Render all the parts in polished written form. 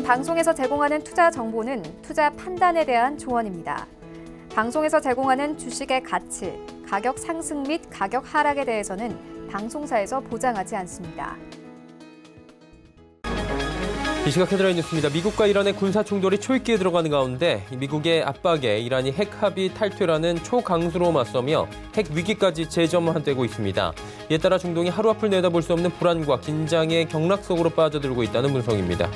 방송에서 제공하는 투자 정보는 투자 판단에 대한 조언입니다. 방송에서 제공하는 주식의 가치, 가격 상승 및 가격 하락에 대해서는 방송사에서 보장하지 않습니다. 이 시각 헤드라인 뉴스입니다. 미국과 이란의 군사 충돌이 초입기에 들어가는 가운데 미국의 압박에 이란이 핵 합의 탈퇴라는 초강수로 맞서며 핵 위기까지 재점화되고 있습니다. 이에 따라 중동이 하루 앞을 내다볼 수 없는 불안과 긴장의 경락 속으로 빠져들고 있다는 분석입니다.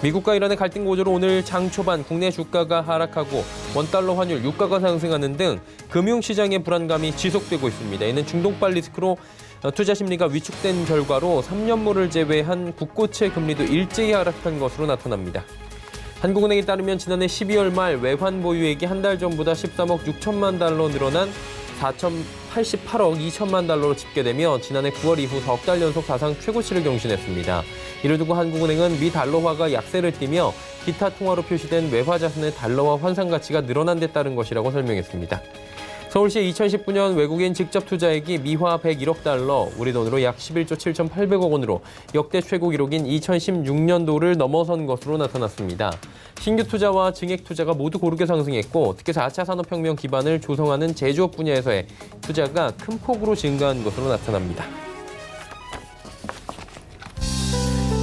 미국과 이란의 갈등 고조로 오늘 장 초반 국내 주가가 하락하고 원달러 환율, 유가가 상승하는 등 금융시장의 불안감이 지속되고 있습니다. 이는 중동발 리스크로 투자 심리가 위축된 결과로 3년물을 제외한 국고채 금리도 일제히 하락한 것으로 나타납니다. 한국은행에 따르면 지난해 12월 말 외환 보유액이 한 달 전보다 13억 6천만 달러 늘어난 4,088억 2천만 달러로 집계되며 지난해 9월 이후 석 달 연속 사상 최고치를 경신했습니다. 이를 두고 한국은행은 미 달러화가 약세를 띠며 기타 통화로 표시된 외화 자산의 달러화 환산 가치가 늘어난 데 따른 것이라고 설명했습니다. 서울시의 2019년 외국인 직접 투자액이 미화 101억 달러, 우리 돈으로 약 11조 7,800억 원으로 역대 최고 기록인 2016년도를 넘어선 것으로 나타났습니다. 신규 투자와 증액 투자가 모두 고르게 상승했고 특히 4차 산업혁명 기반을 조성하는 제조업 분야에서의 투자가 큰 폭으로 증가한 것으로 나타납니다.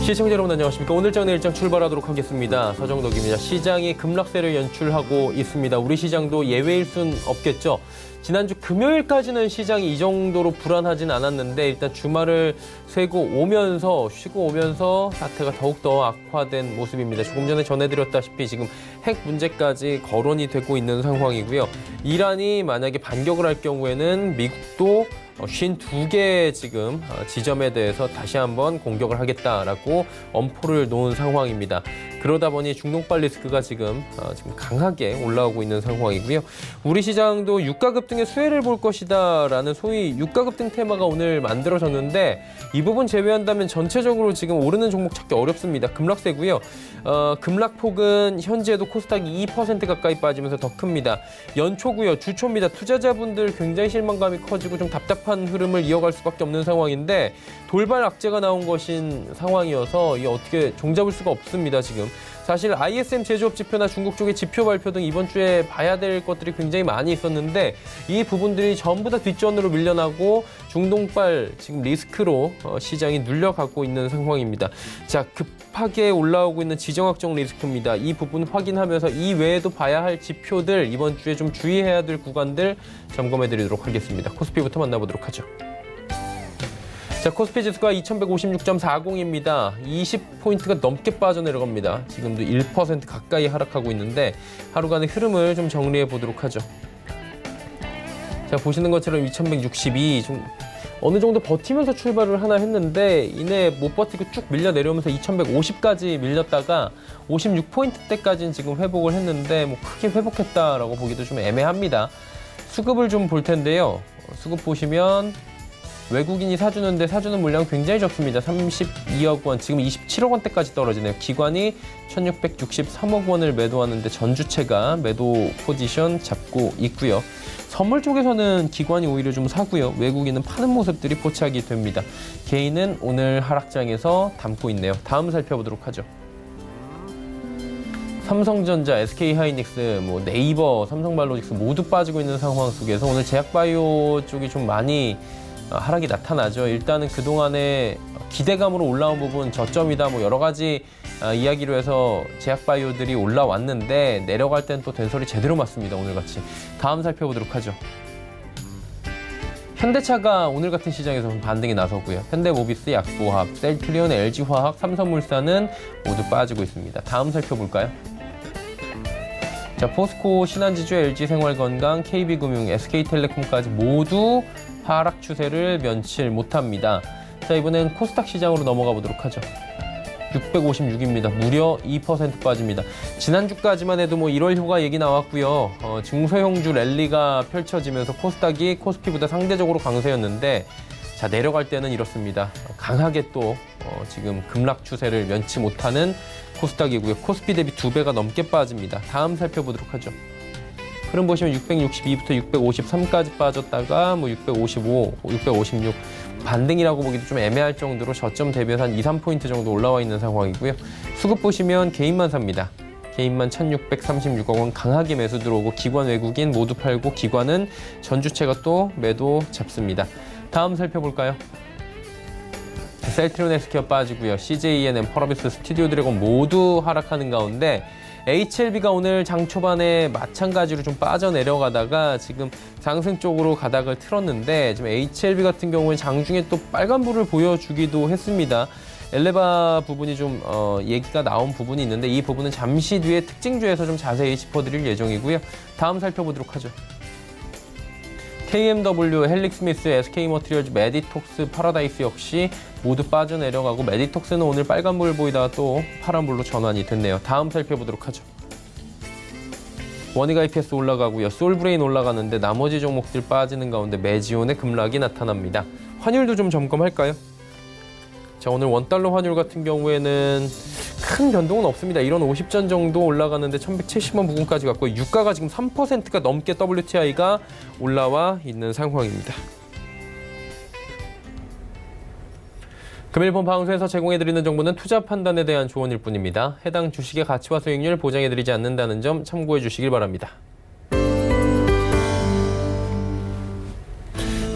시청자 여러분 안녕하십니까. 오늘 장내 일정 출발하도록 하겠습니다. 서정덕입니다. 시장이 급락세를 연출하고 있습니다. 우리 시장도 예외일 순 없겠죠. 지난주 금요일까지는 시장이 이 정도로 불안하진 않았는데 일단 주말을 쉬고 오면서 사태가 더욱더 악화된 모습입니다. 조금 전에 전해드렸다시피 지금 핵 문제까지 거론이 되고 있는 상황이고요. 이란이 만약에 반격을 할 경우에는 미국도 52개 지금 지점에 대해서 다시 한번 공격을 하겠다라고 엄포를 놓은 상황입니다. 그러다 보니 중동발 리스크가 지금 강하게 올라오고 있는 상황이고요. 우리 시장도 유가 급등의 수혜를 볼 것이다라는 소위 유가 급등 테마가 오늘 만들어졌는데 이 부분 제외한다면 전체적으로 지금 오르는 종목 찾기 어렵습니다. 급락세고요. 급락폭은 현재도 코스닥이 2% 가까이 빠지면서 더 큽니다. 연초고요. 주초입니다. 투자자분들 굉장히 실망감이 커지고 좀 답답한 흐름을 이어갈 수밖에 없는 상황인데 돌발 악재가 나온 것인 상황이어서 이게 어떻게 종잡을 수가 없습니다. 지금 사실 ISM 제조업 지표나 중국 쪽의 지표 발표 등 이번 주에 봐야 될 것들이 굉장히 많이 있었는데 이 부분들이 전부 다 뒷전으로 밀려나고 중동발 지금 리스크로 시장이 눌려가고 있는 상황입니다. 자, 급하게 올라오고 있는 지정학적 리스크입니다. 이 부분 확인하면서 이 외에도 봐야 할 지표들 이번 주에 좀 주의해야 될 구간들 점검해 드리도록 하겠습니다. 코스피부터 만나보도록 하죠. 자, 코스피 지수가 2156.40입니다. 20포인트가 넘게 빠져내려갑니다. 지금도 1% 가까이 하락하고 있는데 하루간의 흐름을 좀 정리해 보도록 하죠. 자, 보시는 것처럼 2162 좀 어느 정도 버티면서 출발을 하나 했는데 이내 못 버티고 쭉 밀려 내려오면서 2150까지 밀렸다가 56포인트대까지는 지금 회복을 했는데 뭐 크게 회복했다라고 보기도 좀 애매합니다. 수급을 좀 볼 텐데요. 수급 보시면 외국인이 사주는데 사주는 물량 굉장히 적습니다. 32억 원, 지금 27억 원대까지 떨어지네요. 기관이 1663억 원을 매도하는데 전주체가 매도 포지션 잡고 있고요. 선물 쪽에서는 기관이 오히려 좀 사고요. 외국인은 파는 모습들이 포착이 됩니다. 개인은 오늘 하락장에서 담고 있네요. 다음 살펴보도록 하죠. 삼성전자, SK하이닉스, 네이버, 삼성바이오로직스 모두 빠지고 있는 상황 속에서 오늘 제약바이오 쪽이 좀 많이 하락이 나타나죠. 일단은 그동안에 기대감으로 올라온 부분 저점이다 여러 가지 이야기로 해서 제약바이오들이 올라왔는데 내려갈 땐 또 된소리 제대로 맞습니다. 오늘같이. 다음 살펴보도록 하죠. 현대차가 오늘 같은 시장에서 반등이 나서고요. 현대모비스, 약보합, 셀트리온, LG화학, 삼성물산은 모두 빠지고 있습니다. 다음 살펴볼까요? 자, 포스코, 신한지주, LG생활건강, KB금융, SK텔레콤까지 모두 하락 추세를 면치 못합니다. 자, 이번엔 코스닥 시장으로 넘어가 보도록 하죠. 656입니다. 무려 2% 빠집니다. 지난주까지만 해도 1월 휴가 얘기 나왔고요. 중소형주 랠리가 펼쳐지면서 코스닥이 코스피보다 상대적으로 강세였는데 자, 내려갈 때는 이렇습니다. 강하게 또 지금 급락 추세를 면치 못하는 코스닥이고요. 코스피 대비 2배가 넘게 빠집니다. 다음 살펴보도록 하죠. 흐름 보시면 662부터 653까지 빠졌다가 655, 656 반등이라고 보기도 좀 애매할 정도로 저점 대비해서 한 2, 3포인트 정도 올라와 있는 상황이고요. 수급 보시면 개인만 삽니다. 개인만 1,636억 원 강하게 매수 들어오고 기관 외국인 모두 팔고 기관은 전주체가 또 매도 잡습니다. 다음 살펴볼까요? 셀트리온 헬스케어 빠지고요. CJENM, 펄어비스, 스튜디오 드래곤 모두 하락하는 가운데 HLB가 오늘 장 초반에 마찬가지로 좀 빠져내려가다가 지금 상승 쪽으로 가닥을 틀었는데 지금 HLB 같은 경우는 장중에 또 빨간불을 보여주기도 했습니다. 엘레바 부분이 좀 얘기가 나온 부분이 있는데 이 부분은 잠시 뒤에 특징주에서 좀 자세히 짚어드릴 예정이고요. 다음 살펴보도록 하죠. KMW, 헬릭스미스, SK머티리얼즈, 메디톡스, 파라다이스 역시 모두 빠져내려가고 메디톡스는 오늘 빨간불 보이다가 또 파란불로 전환이 됐네요. 다음 살펴보도록 하죠. 원익 IPS 올라가고요. 솔브레인 올라가는데 나머지 종목들 빠지는 가운데 메지온의 급락이 나타납니다. 환율도 좀 점검할까요? 자, 오늘 원달러 환율 같은 경우에는 큰 변동은 없습니다. 1원 50전 정도 올라가는데 1170원 부근까지 갔고 유가가 지금 3%가 넘게 WTI가 올라와 있는 상황입니다. 금일본 방송에서 제공해드리는 정보는 투자 판단에 대한 조언일 뿐입니다. 해당 주식의 가치와 수익률 보장해드리지 않는다는 점 참고해 주시길 바랍니다.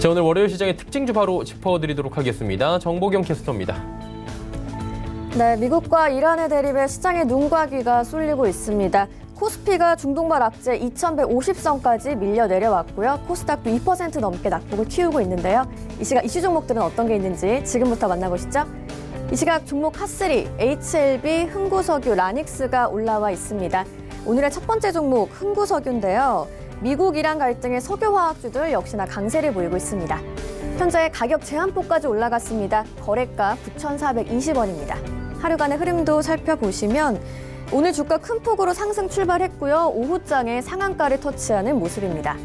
자, 오늘 월요일 시장의 특징주 바로 짚어드리도록 하겠습니다. 정보경 캐스터입니다. 네, 미국과 이란의 대립에 시장의 눈과 귀가 쏠리고 있습니다. 코스피가 중동발 악재 2150선까지 밀려 내려왔고요. 코스닥도 2% 넘게 낙폭을 키우고 있는데요. 이 시각 이슈 종목들은 어떤 게 있는지 지금부터 만나보시죠. 이 시각 종목 핫3, HLB, 흥구석유, 라닉스가 올라와 있습니다. 오늘의 첫 번째 종목 흥구석유인데요. 미국 이란 갈등의 석유화학주들 역시나 강세를 보이고 있습니다. 현재 가격 제한폭까지 올라갔습니다. 거래가 9,420원입니다. 하루간의 흐름도 살펴보시면 오늘 주가 큰 폭으로 상승 출발했고요. 오후장에 상한가를 터치하는 모습입니다.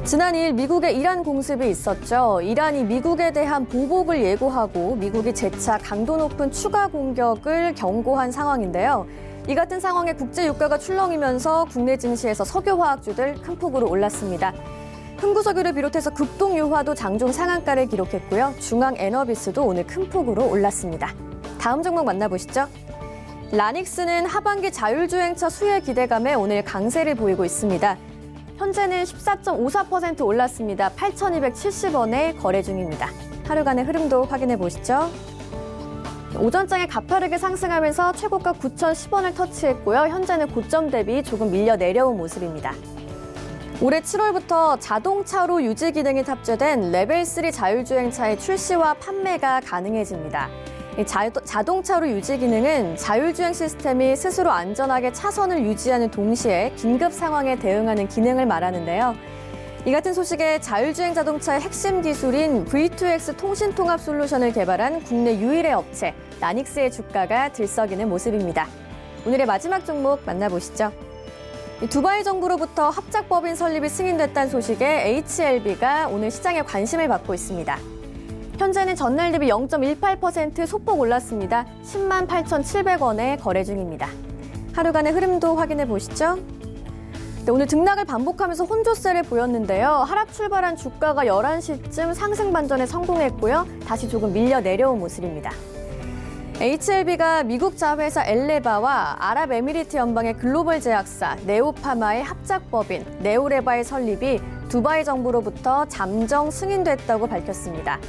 지난 2일 미국의 이란 공습이 있었죠. 이란이 미국에 대한 보복을 예고하고 미국이 재차 강도 높은 추가 공격을 경고한 상황인데요. 이 같은 상황에 국제 유가가 출렁이면서 국내 증시에서 석유화학주들 큰 폭으로 올랐습니다. 흥구석유를 비롯해서 급동유화도 장중 상한가를 기록했고요. 중앙에너비스도 오늘 큰 폭으로 올랐습니다. 다음 종목 만나보시죠. 라닉스는 하반기 자율주행차 수혜 기대감에 오늘 강세를 보이고 있습니다. 현재는 14.54% 올랐습니다. 8,270원에 거래 중입니다. 하루간의 흐름도 확인해 보시죠. 오전장에 가파르게 상승하면서 최고가 9,010원을 터치했고요. 현재는 고점 대비 조금 밀려 내려온 모습입니다. 올해 7월부터 자동차로 유지 기능이 탑재된 레벨 3 자율주행차의 출시와 판매가 가능해집니다. 자동차로 유지 기능은 자율주행 시스템이 스스로 안전하게 차선을 유지하는 동시에 긴급 상황에 대응하는 기능을 말하는데요. 이 같은 소식에 자율주행 자동차의 핵심 기술인 V2X 통신통합 솔루션을 개발한 국내 유일의 업체 라닉스의 주가가 들썩이는 모습입니다. 오늘의 마지막 종목 만나보시죠. 두바이 정부로부터 합작법인 설립이 승인됐다는 소식에 HLB가 오늘 시장에 관심을 받고 있습니다. 현재는 전날 대비 0.18% 소폭 올랐습니다. 10만 8,700원에 거래 중입니다. 하루간의 흐름도 확인해 보시죠. 네, 오늘 등락을 반복하면서 혼조세를 보였는데요. 하락 출발한 주가가 11시쯤 상승 반전에 성공했고요. 다시 조금 밀려 내려온 모습입니다. HLB가 미국 자회사 엘레바와 아랍에미리트 연방의 글로벌 제약사 네오파마의 합작법인 네오레바의 설립이 두바이 정부로부터 잠정 승인됐다고 밝혔습니다.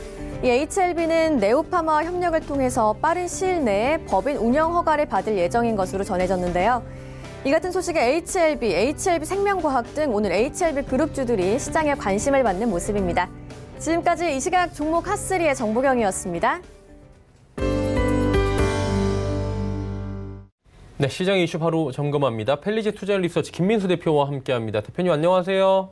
이 HLB는 네오파마와 협력을 통해서 빠른 시일 내에 법인 운영 허가를 받을 예정인 것으로 전해졌는데요. 이 같은 소식에 HLB 생명과학 등 오늘 HLB 그룹주들이 시장에 관심을 받는 모습입니다. 지금까지 이 시각 종목 핫3의 정보경이었습니다. 네, 시장 이슈 바로 점검합니다. 펠리지 투자 리서치 김민수 대표와 함께합니다. 대표님 안녕하세요.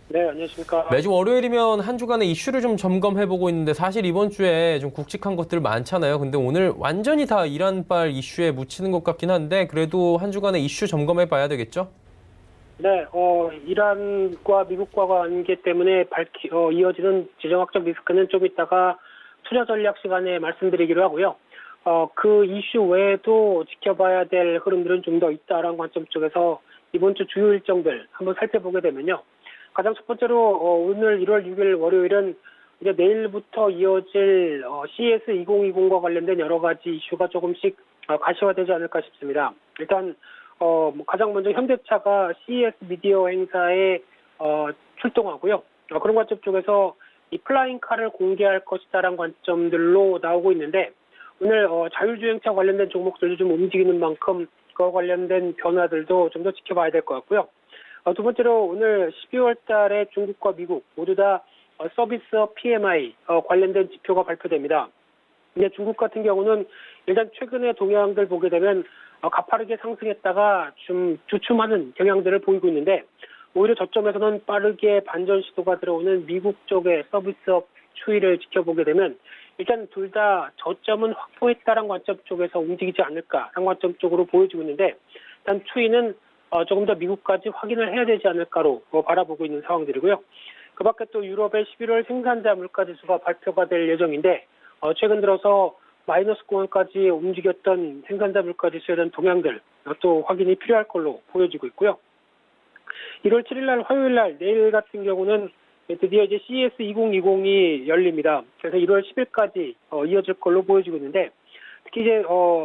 네, 안녕하십니까. 매주 월요일이면 한 주간의 이슈를 좀 점검해보고 있는데 사실 이번 주에 좀 굵직한 것들 많잖아요. 근데 오늘 완전히 다 이란발 이슈에 묻히는 것 같긴 한데 그래도 한 주간의 이슈 점검해봐야 되겠죠? 네, 이란과 미국과 관계 때문에 이어지는 지정학적 리스크는 좀 이따가 투자 전략 시간에 말씀드리기로 하고요. 그 이슈 외에도 지켜봐야 될 흐름들은 좀 더 있다라는 관점 쪽에서 이번 주 주요 일정들 한번 살펴보게 되면요. 가장 첫 번째로 오늘 1월 6일 월요일은 이제 내일부터 이어질 CES 2020과 관련된 여러 가지 이슈가 조금씩 가시화되지 않을까 싶습니다. 일단 가장 먼저 현대차가 CES 미디어 행사에 출동하고요. 그런 관점 쪽에서 이 플라잉카를 공개할 것이다라는 관점들로 나오고 있는데 오늘 자율주행차 관련된 종목들도 좀 움직이는 만큼 그와 관련된 변화들도 좀 더 지켜봐야 될 것 같고요. 두 번째로 오늘 12월 달에 중국과 미국 모두 다 서비스 PMI 관련된 지표가 발표됩니다. 이제 중국 같은 경우는 일단 최근의 동향들 보게 되면 가파르게 상승했다가 좀 주춤하는 경향들을 보이고 있는데 오히려 저점에서는 빠르게 반전 시도가 들어오는 미국 쪽의 서비스업 추이를 지켜보게 되면 일단 둘 다 저점은 확보했다는 관점 쪽에서 움직이지 않을까라는 관점 쪽으로 보여지고 있는데 일단 추이는 조금 더 미국까지 확인을 해야 되지 않을까로 바라보고 있는 상황들이고요. 그 밖에 또 유럽의 11월 생산자 물가지수가 발표가 될 예정인데 최근 들어서 마이너스 공항까지 움직였던 생산자 물가지수에 대한 동향들 또 확인이 필요할 걸로 보여지고 있고요. 1월 7일 날 화요일 날 내일 같은 경우는 드디어 이제 CES 2020이 열립니다. 그래서 1월 10일까지 이어질 걸로 보여지고 있는데 특히 이제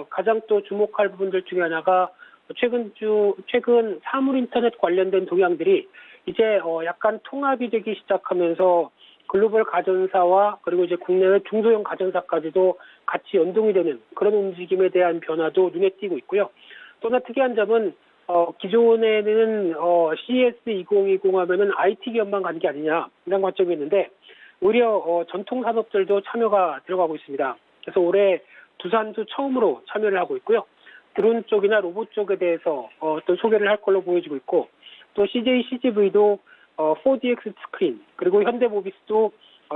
가장 또 주목할 부분들 중에 하나가 최근 사물 인터넷 관련된 동향들이 이제 약간 통합이 되기 시작하면서 글로벌 가전사와 그리고 이제 국내외 중소형 가전사까지도 같이 연동이 되는 그런 움직임에 대한 변화도 눈에 띄고 있고요. 또 하나 특이한 점은 기존에는 CES 2020 하면은 IT 기업만 가는 게 아니냐 이런 관점이 있는데 오히려 전통 산업들도 참여가 들어가고 있습니다. 그래서 올해 두산도 처음으로 참여를 하고 있고요. 드론 쪽이나 로봇 쪽에 대해서 또 소개를 할 걸로 보여지고 있고 또 CJ CGV도 4DX 스크린 그리고 현대모비스도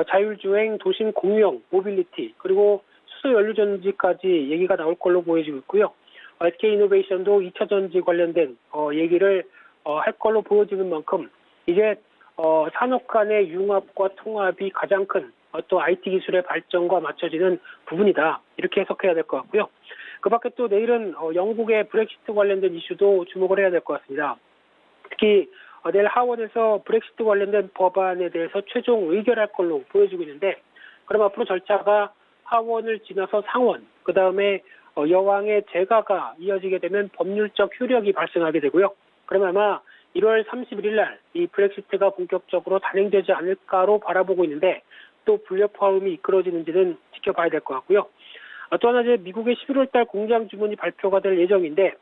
자율주행 도심 공유형 모빌리티 그리고 수소 연료전지까지 얘기가 나올 걸로 보여지고 있고요. SK이노베이션도 2차 전지 관련된 얘기를 할 걸로 보여지는 만큼 이제 산업 간의 융합과 통합이 가장 큰 또 IT 기술의 발전과 맞춰지는 부분이다. 이렇게 해석해야 될 것 같고요. 그 밖에 또 내일은 영국의 브렉시트 관련된 이슈도 주목을 해야 될 것 같습니다. 특히 내일 하원에서 브렉시트 관련된 법안에 대해서 최종 의결할 걸로 보여지고 있는데 그럼 앞으로 절차가 하원을 지나서 상원, 그 다음에 여왕의 재가가 이어지게 되면 법률적 효력이 발생하게 되고요. 그러면 아마 1월 31일 날 이 브렉시트가 본격적으로 단행되지 않을까로 바라보고 있는데 또 불협화음이 이끌어지는지는 지켜봐야 될 것 같고요. 또 하나 이제 미국의 11월 달 공장 주문이 발표가 될 예정인데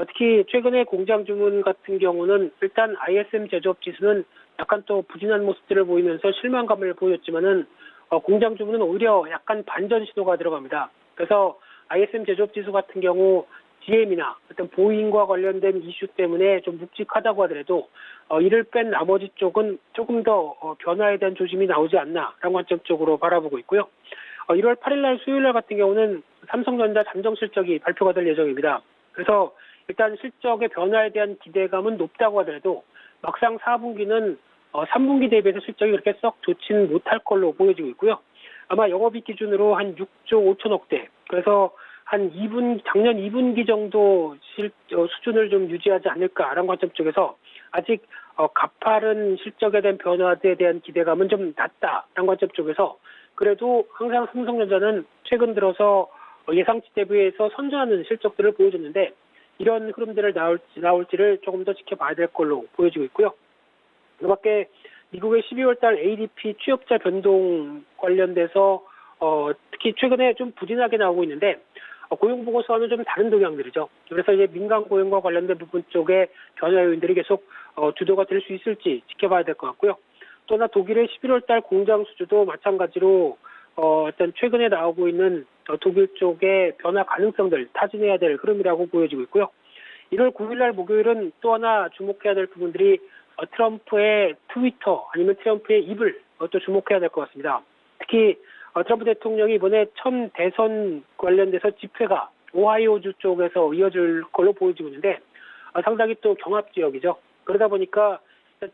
특히 최근에 공장 주문 같은 경우는 일단 ISM 제조업 지수는 약간 또 부진한 모습들을 보이면서 실망감을 보였지만은 공장 주문은 오히려 약간 반전 시도가 들어갑니다. 그래서 ISM 제조업 지수 같은 경우 GM이나 어떤 보잉과 관련된 이슈 때문에 좀 묵직하다고 하더라도 이를 뺀 나머지 쪽은 조금 더 변화에 대한 조짐이 나오지 않나라는 관점 쪽으로 바라보고 있고요. 1월 8일 날 수요일 날 같은 경우는 삼성전자 잠정 실적이 발표가 될 예정입니다. 그래서 일단 실적의 변화에 대한 기대감은 높다고 하더라도 막상 4분기는 3분기 대비해서 실적이 그렇게 썩 좋지는 못할 걸로 보여지고 있고요. 아마 영업이익 기준으로 한 6조 5천억대, 그래서 한 작년 2분기 정도 수준을 좀 유지하지 않을까라는 관점 쪽에서 아직 가파른 실적에 대한 변화에 대한 기대감은 좀 낮다라는 관점 쪽에서 그래도 항상 삼성전자는 최근 들어서 예상치 대비해서 선전하는 실적들을 보여줬는데 이런 흐름들을 나올지를 조금 더 지켜봐야 될 걸로 보여지고 있고요. 그 밖에 미국의 12월 달 ADP 취업자 변동 관련돼서 특히 최근에 좀 부진하게 나오고 있는데 고용보고서와는 좀 다른 동향들이죠. 그래서 이제 민간 고용과 관련된 부분 쪽에 변화 요인들이 계속 주도가 될 수 있을지 지켜봐야 될 것 같고요. 또 하나 독일의 11월 달 공장 수주도 마찬가지로 일단 최근에 나오고 있는 독일 쪽의 변화 가능성들 타진해야 될 흐름이라고 보여지고 있고요. 1월 9일 날 목요일은 또 하나 주목해야 될 부분들이 트럼프의 트위터 아니면 트럼프의 입을 또 주목해야 될 것 같습니다. 특히 트럼프 대통령이 이번에 첫 대선 관련돼서 집회가 오하이오주 쪽에서 이어질 걸로 보여지고 있는데 상당히 또 경합 지역이죠. 그러다 보니까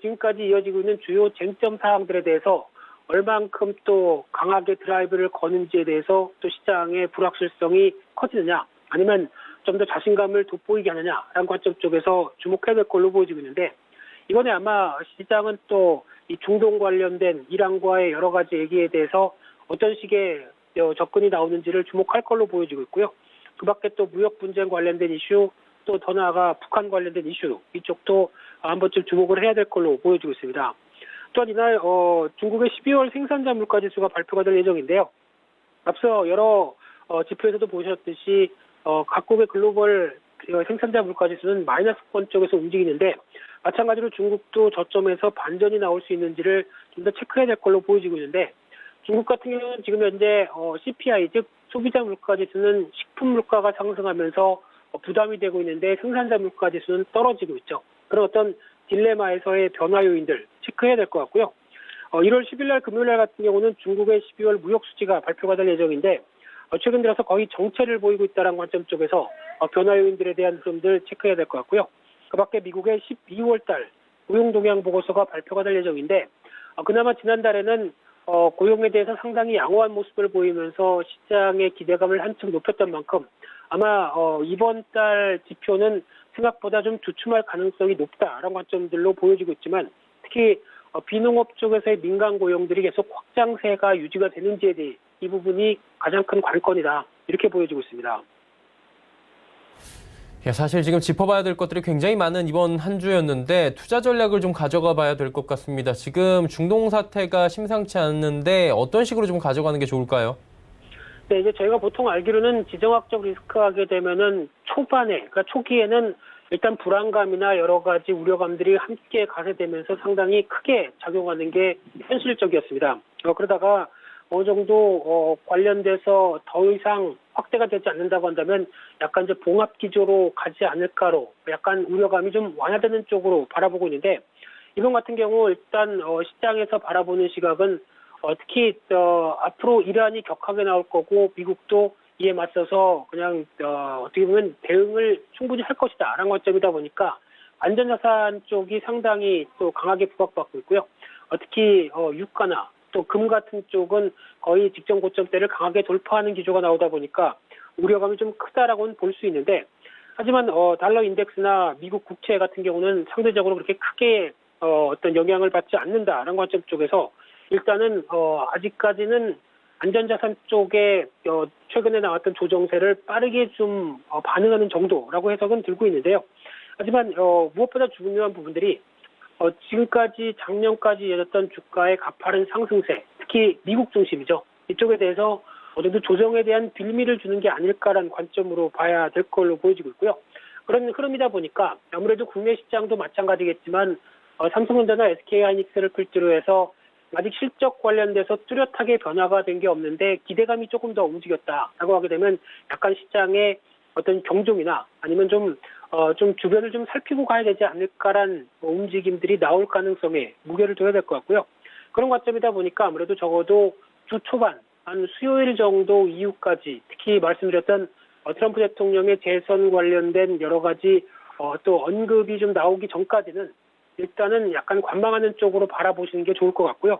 지금까지 이어지고 있는 주요 쟁점 사항들에 대해서 얼만큼 또 강하게 드라이브를 거는지에 대해서 또 시장의 불확실성이 커지느냐 아니면 좀 더 자신감을 돋보이게 하느냐라는 관점 쪽에서 주목해야 될 걸로 보여지고 있는데 이번에 아마 시장은 또 이 중동 관련된 이란과의 여러 가지 얘기에 대해서 어떤 식의 접근이 나오는지를 주목할 걸로 보여지고 있고요. 그 밖에 또 무역 분쟁 관련된 이슈, 또 더 나아가 북한 관련된 이슈, 이쪽도 한 번쯤 주목을 해야 될 걸로 보여지고 있습니다. 또한 이날 중국의 12월 생산자 물가 지수가 발표가 될 예정인데요. 앞서 여러 지표에서도 보셨듯이 각국의 글로벌 생산자 물가 지수는 마이너스권 쪽에서 움직이는데 마찬가지로 중국도 저점에서 반전이 나올 수 있는지를 좀 더 체크해야 될 걸로 보여지고 있는데 중국 같은 경우는 지금 현재 CPI 즉 소비자 물가 지수는 식품 물가가 상승하면서 부담이 되고 있는데 생산자 물가 지수는 떨어지고 있죠. 그런 어떤 딜레마에서의 변화 요인들 체크해야 될 것 같고요. 1월 10일 날 금요일 날 같은 경우는 중국의 12월 무역 수지가 발표가 될 예정인데 최근 들어서 거의 정체를 보이고 있다는 관점 쪽에서 변화 요인들에 대한 흐름들 체크해야 될 것 같고요. 그 밖에 미국의 12월 달 고용 동향 보고서가 발표가 될 예정인데 그나마 지난달에는 고용에 대해서 상당히 양호한 모습을 보이면서 시장의 기대감을 한층 높였던 만큼 아마 이번 달 지표는 생각보다 좀 주춤할 가능성이 높다라는 관점들로 보여지고 있지만 특히 비농업 쪽에서의 민간 고용들이 계속 확장세가 유지가 되는지에 대해 이 부분이 가장 큰 관건이다 이렇게 보여지고 있습니다. 사실 지금 짚어봐야 될 것들이 굉장히 많은 이번 한 주였는데 투자 전략을 좀 가져가 봐야 될 것 같습니다. 지금 중동 사태가 심상치 않는데 어떤 식으로 좀 가져가는 게 좋을까요? 네, 이제 저희가 보통 알기로는 지정학적 리스크 하게 되면은 그러니까 초기에는 일단 불안감이나 여러 가지 우려감들이 함께 가세되면서 상당히 크게 작용하는 게 현실적이었습니다. 그러다가 어느 정도 관련돼서 더 이상 확대가 되지 않는다고 한다면 약간 이제 봉합 기조로 가지 않을까로 약간 우려감이 좀 완화되는 쪽으로 바라보고 있는데 이번 같은 경우 일단 시장에서 바라보는 시각은 특히 앞으로 이란이 격하게 나올 거고 미국도 이에 맞서서 그냥 어떻게 보면 대응을 충분히 할 것이다라는 관점이다 보니까 안전자산 쪽이 상당히 또 강하게 부각받고 있고요. 특히 유가나 또 금 같은 쪽은 거의 직전 고점대를 강하게 돌파하는 기조가 나오다 보니까 우려감이 좀 크다라고는 볼 수 있는데 하지만 달러 인덱스나 미국 국채 같은 경우는 상대적으로 그렇게 크게 어떤 영향을 받지 않는다라는 관점 쪽에서 일단은 아직까지는 안전자산 쪽에 최근에 나왔던 조정세를 빠르게 좀 반응하는 정도라고 해석은 들고 있는데요. 하지만 무엇보다 중요한 부분들이 지금까지 작년까지 이어졌던 주가의 가파른 상승세, 특히 미국 중심이죠. 이쪽에 대해서 어느 정도 조정에 대한 빌미를 주는 게 아닐까라는 관점으로 봐야 될 걸로 보여지고 있고요. 그런 흐름이다 보니까 아무래도 국내 시장도 마찬가지겠지만 삼성전자나 SK하이닉스를 필두로 해서 아직 실적 관련돼서 뚜렷하게 변화가 된 게 없는데 기대감이 조금 더 움직였다라고 하게 되면 약간 시장의 어떤 경종이나 아니면 좀 주변을 좀 살피고 가야 되지 않을까란 움직임들이 나올 가능성에 무게를 둬야 될 것 같고요. 그런 관점이다 보니까 아무래도 적어도 주 초반 한 수요일 정도 이후까지 특히 말씀드렸던 트럼프 대통령의 재선 관련된 여러 가지 또 언급이 좀 나오기 전까지는 일단은 약간 관망하는 쪽으로 바라보시는 게 좋을 것 같고요.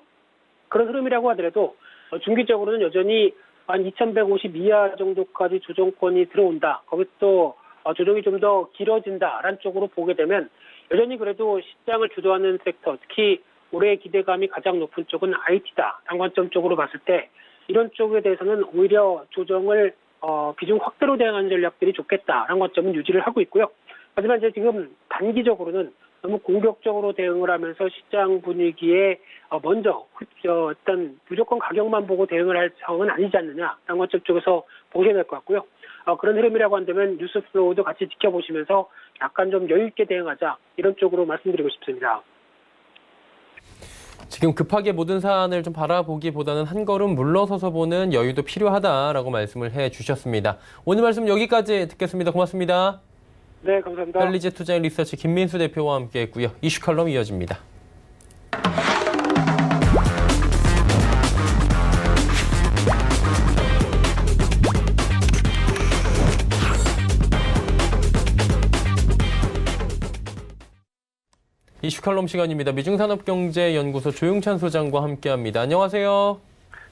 그런 흐름이라고 하더라도 중기적으로는 여전히 한 2150 이하 정도까지 조정권이 들어온다. 거기서 또 조정이 좀 더 길어진다라는 쪽으로 보게 되면 여전히 그래도 시장을 주도하는 섹터, 특히 올해 기대감이 가장 높은 쪽은 IT다. 단관점 쪽으로 봤을 때 이런 쪽에 대해서는 오히려 조정을 비중 확대로 대응하는 전략들이 좋겠다라는 관점은 유지를 하고 있고요. 하지만 이제 지금 단기적으로는 너무 공격적으로 대응을 하면서 시장 분위기에 먼저 어떤 무조건 가격만 보고 대응을 할 상황은 아니지 않느냐라는 관점 쪽에서 보셔야 될 것 같고요. 그런 흐름이라고 한다면 뉴스 플로우도 같이 지켜보시면서 약간 좀 여유 있게 대응하자 이런 쪽으로 말씀드리고 싶습니다. 지금 급하게 모든 사안을 좀 바라보기보다는 한 걸음 물러서서 보는 여유도 필요하다라고 말씀을 해주셨습니다. 오늘 말씀 여기까지 듣겠습니다. 고맙습니다. 네, 감사합니다. 헬리제 투자인 리서치 김민수 대표와 함께했고요. 이슈 칼럼 이어집니다. 이슈 칼럼 시간입니다. 미중산업경제연구소 조용찬 소장과 함께합니다. 안녕하세요.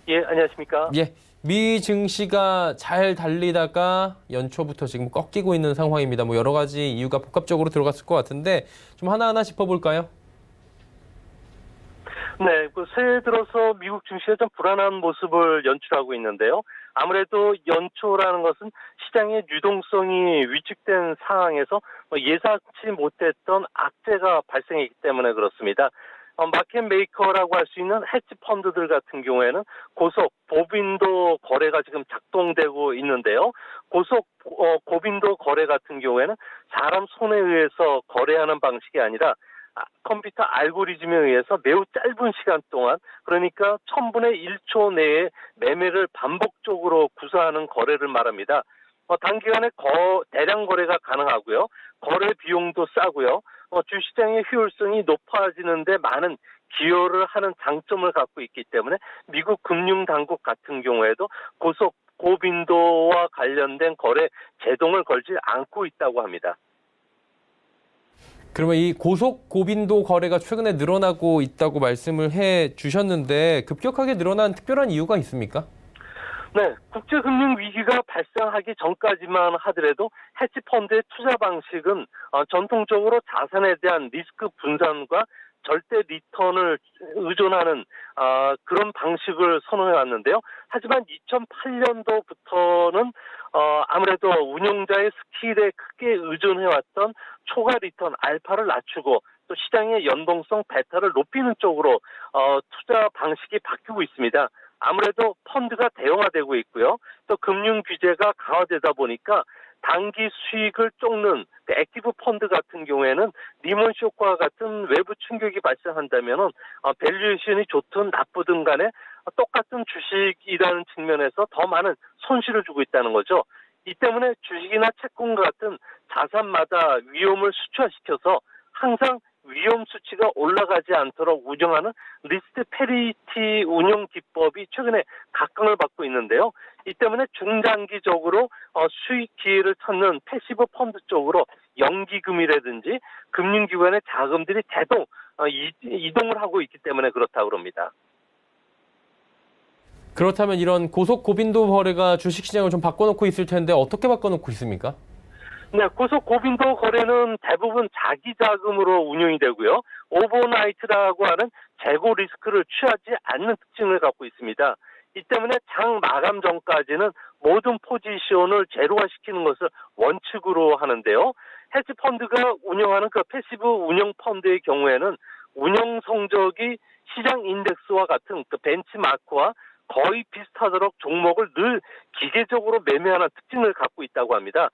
예, 안녕하십니까? 예, 미 증시가 잘 달리다가 연초부터 지금 꺾이고 있는 상황입니다. 여러 가지 이유가 복합적으로 들어갔을 것 같은데 좀 하나하나 짚어볼까요? 네, 새해 들어서 미국 증시가 좀 불안한 모습을 연출하고 있는데요. 아무래도 연초라는 것은 시장의 유동성이 위축된 상황에서 예상치 못했던 악재가 발생했기 때문에 그렇습니다. 마켓 메이커라고 할 수 있는 헤지 펀드들 같은 경우에는 고속 고빈도 거래가 지금 작동되고 있는데요. 고속 고빈도 거래 같은 경우에는 사람 손에 의해서 거래하는 방식이 아니라 컴퓨터 알고리즘에 의해서 매우 짧은 시간 동안, 그러니까 1000분의 1초 내에 매매를 반복적으로 구사하는 거래를 말합니다. 단기간에 대량 거래가 가능하고요. 거래 비용도 싸고요. 주시장의 효율성이 높아지는데 많은 기여를 하는 장점을 갖고 있기 때문에 미국 금융당국 같은 경우에도 고속 고빈도와 관련된 거래 제동을 걸지 않고 있다고 합니다. 그러면 이 고속 고빈도 거래가 최근에 늘어나고 있다고 말씀을 해 주셨는데 급격하게 늘어난 특별한 이유가 있습니까? 네, 국제금융 위기가 발생하기 전까지만 하더라도 헤지펀드의 투자 방식은 전통적으로 자산에 대한 리스크 분산과 절대 리턴을 의존하는 그런 방식을 선호해 왔는데요. 하지만 2008년도부터는 아무래도 운용자의 스킬에 크게 의존해왔던 초과 리턴 알파를 낮추고 또 시장의 연동성 베타를 높이는 쪽으로 투자 방식이 바뀌고 있습니다. 아무래도 펀드가 대형화되고 있고요. 또 금융 규제가 강화되다 보니까 단기 수익을 쫓는 액티브 펀드 같은 경우에는 리먼 쇼크와 같은 외부 충격이 발생한다면은 밸류에이션이 좋든 나쁘든 간에 똑같은 주식이라는 측면에서 더 많은 손실을 주고 있다는 거죠. 이 때문에 주식이나 채권 같은 자산마다 위험을 수치화시켜서 항상 위험 수치가 올라가지 않도록 운영하는 리스트 페리티 운영 기법이 최근에 각광을 받고 있는데요. 이 때문에 중장기적으로 수익 기회를 찾는 패시브 펀드 쪽으로 연기금이라든지 금융기관의 자금들이 대동 이동을 하고 있기 때문에 그렇다고 합니다. 그렇다면 이런 고속 고빈도 거래가 주식시장을 좀 바꿔놓고 있을 텐데 어떻게 바꿔놓고 있습니까? 네, 고속 고빈도 거래는 대부분 자기 자금으로 운영이 되고요. 오버나이트라고 하는 재고 리스크를 취하지 않는 특징을 갖고 있습니다. 이 때문에 장 마감 전까지는 모든 포지션을 제로화시키는 것을 원칙으로 하는데요. 헤지 펀드가 운영하는 그 패시브 운영 펀드의 경우에는 운영 성적이 시장 인덱스와 같은 그 벤치마크와 거의 비슷하도록 종목을 늘 기계적으로 매매하는 특징을 갖고 있다고 합니다.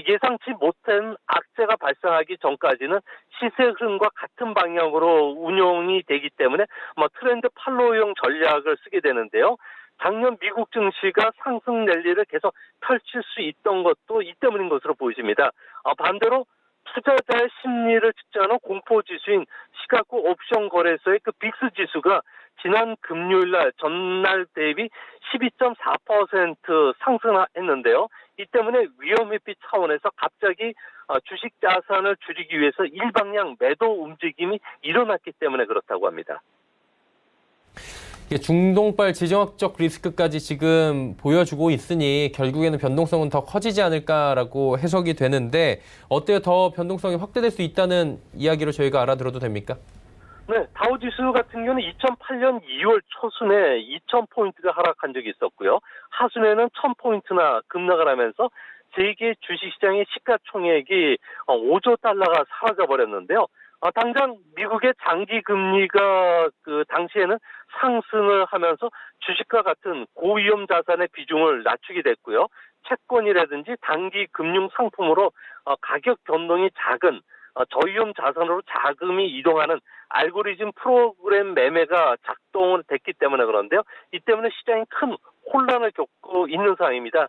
예상치 못한 악재가 발생하기 전까지는 시세 흐름과 같은 방향으로 운용이 되기 때문에 트렌드 팔로우형 전략을 쓰게 되는데요. 작년 미국 증시가 상승 랠리를 계속 펼칠 수 있던 것도 이 때문인 것으로 보여집니다. 반대로 투자자의 심리를 측정하는 공포지수인 시가구 옵션 거래소의 그 빅스 지수가 지난 금요일날 전날 대비 12.4% 상승했는데요. 이 때문에 위험 회피 차원에서 갑자기 주식 자산을 줄이기 위해서 일방향 매도 움직임이 일어났기 때문에 그렇다고 합니다. 중동발 지정학적 리스크까지 지금 보여주고 있으니 결국에는 변동성은 더 커지지 않을까라고 해석이 되는데 어때요? 더 변동성이 확대될 수 있다는 이야기로 저희가 알아들어도 됩니까? 네, 다우지수 같은 경우는 2008년 2월 초순에 2,000포인트가 하락한 적이 있었고요. 하순에는 1,000포인트나 급락을 하면서 세계 주식시장의 시가총액이 5조 달러가 사라져버렸는데요. 당장 미국의 장기 금리가 그 당시에는 상승을 하면서 주식과 같은 고위험 자산의 비중을 낮추게 됐고요. 채권이라든지 단기 금융 상품으로 가격 변동이 작은 저위험 자산으로 자금이 이동하는 알고리즘 프로그램 매매가 작동을 됐기 때문에 그런데요. 이 때문에 시장이 큰 혼란을 겪고 있는 상황입니다.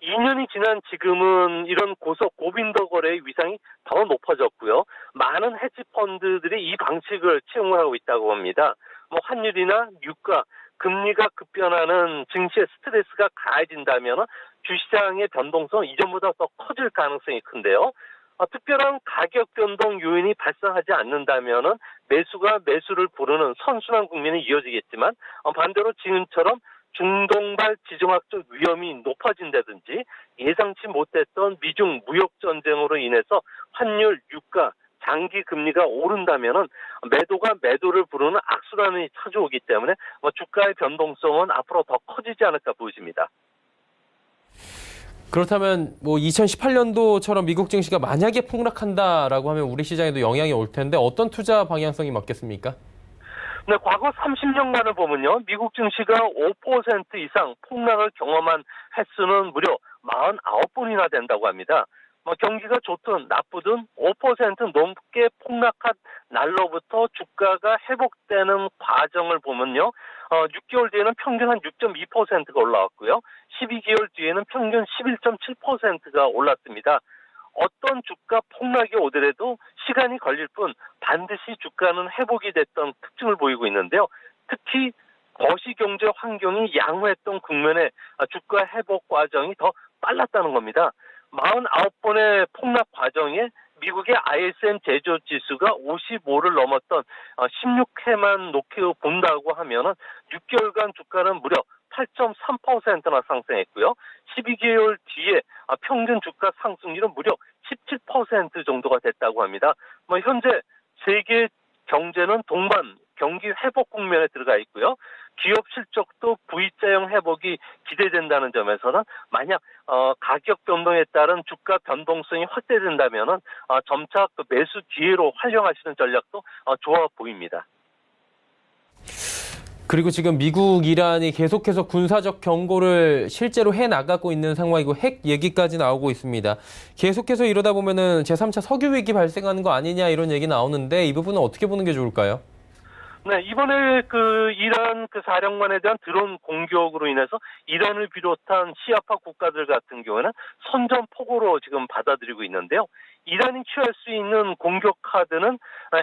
2년이 지난 지금은 이런 고속 고빈도 거래의 위상이 더 높아졌고요. 많은 헤지 펀드들이 이 방식을 채용을 하고 있다고 합니다. 환율이나 유가, 금리가 급변하는 증시의 스트레스가 가해진다면 주시장의 변동성 이전보다 더 커질 가능성이 큰데요. 특별한 가격 변동 요인이 발생하지 않는다면 매수가 매수를 부르는 선순환 국면이 이어지겠지만 반대로 지금처럼 중동발 지정학적 위험이 높아진다든지 예상치 못했던 미중 무역 전쟁으로 인해서 환율, 유가, 장기 금리가 오른다면은 매도가 매도를 부르는 악순환이 찾아오기 때문에 주가의 변동성은 앞으로 더 커지지 않을까 보여집니다. 그렇다면 뭐 2018년도처럼 미국 증시가 만약에 폭락한다라고 하면 우리 시장에도 영향이 올 텐데 어떤 투자 방향성이 맞겠습니까? 네, 과거 30년간을 보면요, 미국 증시가 5% 이상 폭락을 경험한 횟수는 무려 49번이나 된다고 합니다. 경기가 좋든 나쁘든 5% 넘게 폭락한 날로부터 주가가 회복되는 과정을 보면요, 6개월 뒤에는 평균 한 6.2%가 올라왔고요, 12개월 뒤에는 평균 11.7%가 올랐습니다. 어떤 주가 폭락이 오더라도 시간이 걸릴 뿐 반드시 주가는 회복이 됐던 특징을 보이고 있는데요. 특히 거시경제 환경이 양호했던 국면에 주가 회복 과정이 더 빨랐다는 겁니다. 49번의 폭락 과정에 미국의 ISM 제조 지수가 55를 넘었던 16회만 놓고 본다고 하면은 6개월간 주가는 무려 8.3%나 상승했고요. 12개월 뒤에 평균 주가 상승률은 무려 17% 정도가 됐다고 합니다. 현재 세계 경제는 동반 경기 회복 국면에 들어가 있고요. 기업 실적도 V자형 회복이 기대된다는 점에서는 만약 가격 변동에 따른 주가 변동성이 확대된다면은 점차 그 매수 기회로 활용하시는 전략도 좋아 보입니다. 그리고 지금 미국, 이란이 계속해서 군사적 경고를 실제로 해나가고 있는 상황이고 핵 얘기까지 나오고 있습니다. 계속해서 이러다 보면은 제3차 석유 위기 발생하는 거 아니냐 이런 얘기 나오는데 이 부분은 어떻게 보는 게 좋을까요? 네, 이번에 이란 사령관에 대한 드론 공격으로 인해서 이란을 비롯한 시아파 국가들 같은 경우에는 선전포고로 지금 받아들이고 있는데요. 이란이 취할 수 있는 공격 카드는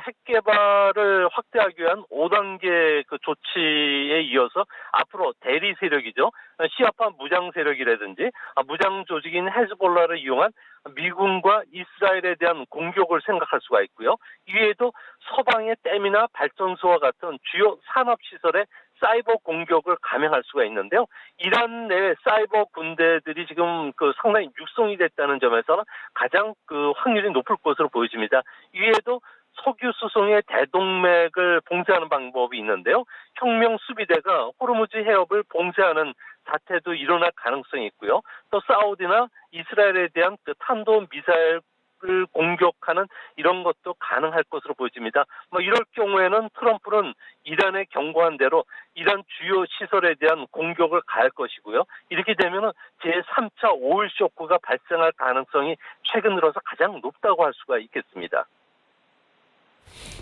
핵 개발을 확대하기 위한 5단계 조치에 이어서 앞으로 대리 세력이죠. 시아파 무장 세력이라든지 무장 조직인 헤즈볼라를 이용한 미군과 이스라엘에 대한 공격을 생각할 수가 있고요. 이외에도 서방의 댐이나 발전소와 같은 주요 산업시설에 사이버 공격을 감행할 수가 있는데요. 이란 내 사이버 군대들이 지금 상당히 육성이 됐다는 점에서는 가장 확률이 높을 것으로 보여집니다. 이외에도 석유 수송의 대동맥을 봉쇄하는 방법이 있는데요. 혁명 수비대가 호르무즈 해협을 봉쇄하는 사태도 일어날 가능성이 있고요. 또 사우디나 이스라엘에 대한 탄도 미사일 을 공격하는 이런 것도 가능할 것으로 보여집니다. 이럴 경우에는 트럼프는 이란에 경고한 대로 이란 주요 시설에 대한 공격을 가할 것이고요. 이렇게 되면은 제3차 오일 쇼크가 발생할 가능성이 최근 들어서 가장 높다고 할 수가 있겠습니다.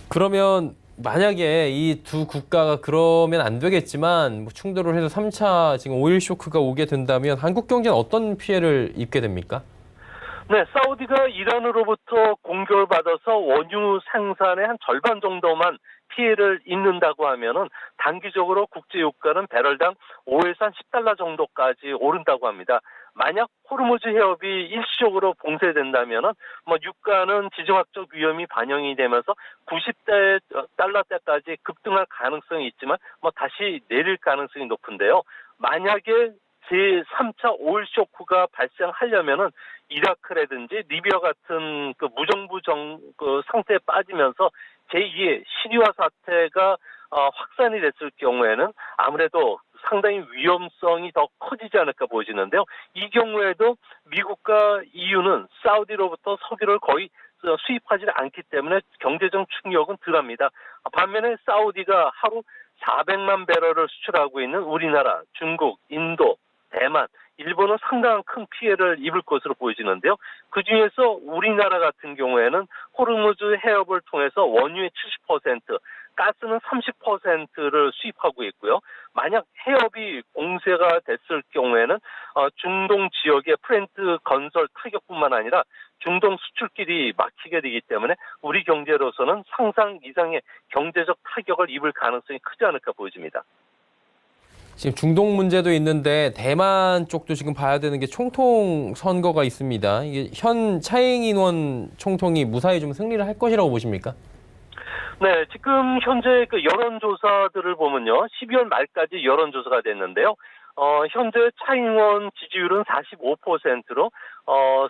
그러면 만약에 이 두 국가가 그러면 안 되겠지만 충돌을 해서 3차 지금 오일 쇼크가 오게 된다면 한국 경제는 어떤 피해를 입게 됩니까? 네, 사우디가 이란으로부터 공격을 받아서 원유 생산의 한 절반 정도만 피해를 입는다고 하면은 단기적으로 국제유가는 배럴당 5에서 한 $10 정도까지 오른다고 합니다. 만약 호르무즈 해협이 일시적으로 봉쇄된다면은 유가는 지정학적 위험이 반영이 되면서 $90대까지 급등할 가능성이 있지만 다시 내릴 가능성이 높은데요. 만약에 제3차 오일 쇼크가 발생하려면은 이라크라든지 리비아 같은 무정부 상태에 빠지면서 제2의 시리아 사태가 확산이 됐을 경우에는 아무래도 상당히 위험성이 더 커지지 않을까 보여지는데요. 이 경우에도 미국과 EU는 사우디로부터 석유를 거의 수입하지 않기 때문에 경제적 충격은 덜합니다. 반면에 사우디가 하루 400만 배럴을 수출하고 있는 우리나라, 중국, 인도, 대만, 일본은 상당한 큰 피해를 입을 것으로 보여지는데요. 그중에서 우리나라 같은 경우에는 호르무즈 해협을 통해서 원유의 70%, 가스는 30%를 수입하고 있고요. 만약 해협이 공세가 됐을 경우에는 중동 지역의 플랜트 건설 타격뿐만 아니라 중동 수출길이 막히게 되기 때문에 우리 경제로서는 상상 이상의 경제적 타격을 입을 가능성이 크지 않을까 보여집니다. 지금 중동 문제도 있는데 대만 쪽도 지금 봐야 되는 게 총통 선거가 있습니다. 이게 현 차잉인원 총통이 무사히 좀 승리를 할 것이라고 보십니까? 네, 지금 현재 여론조사들을 보면요. 12월 말까지 여론조사가 됐는데요. 현재 차잉원 지지율은 45%로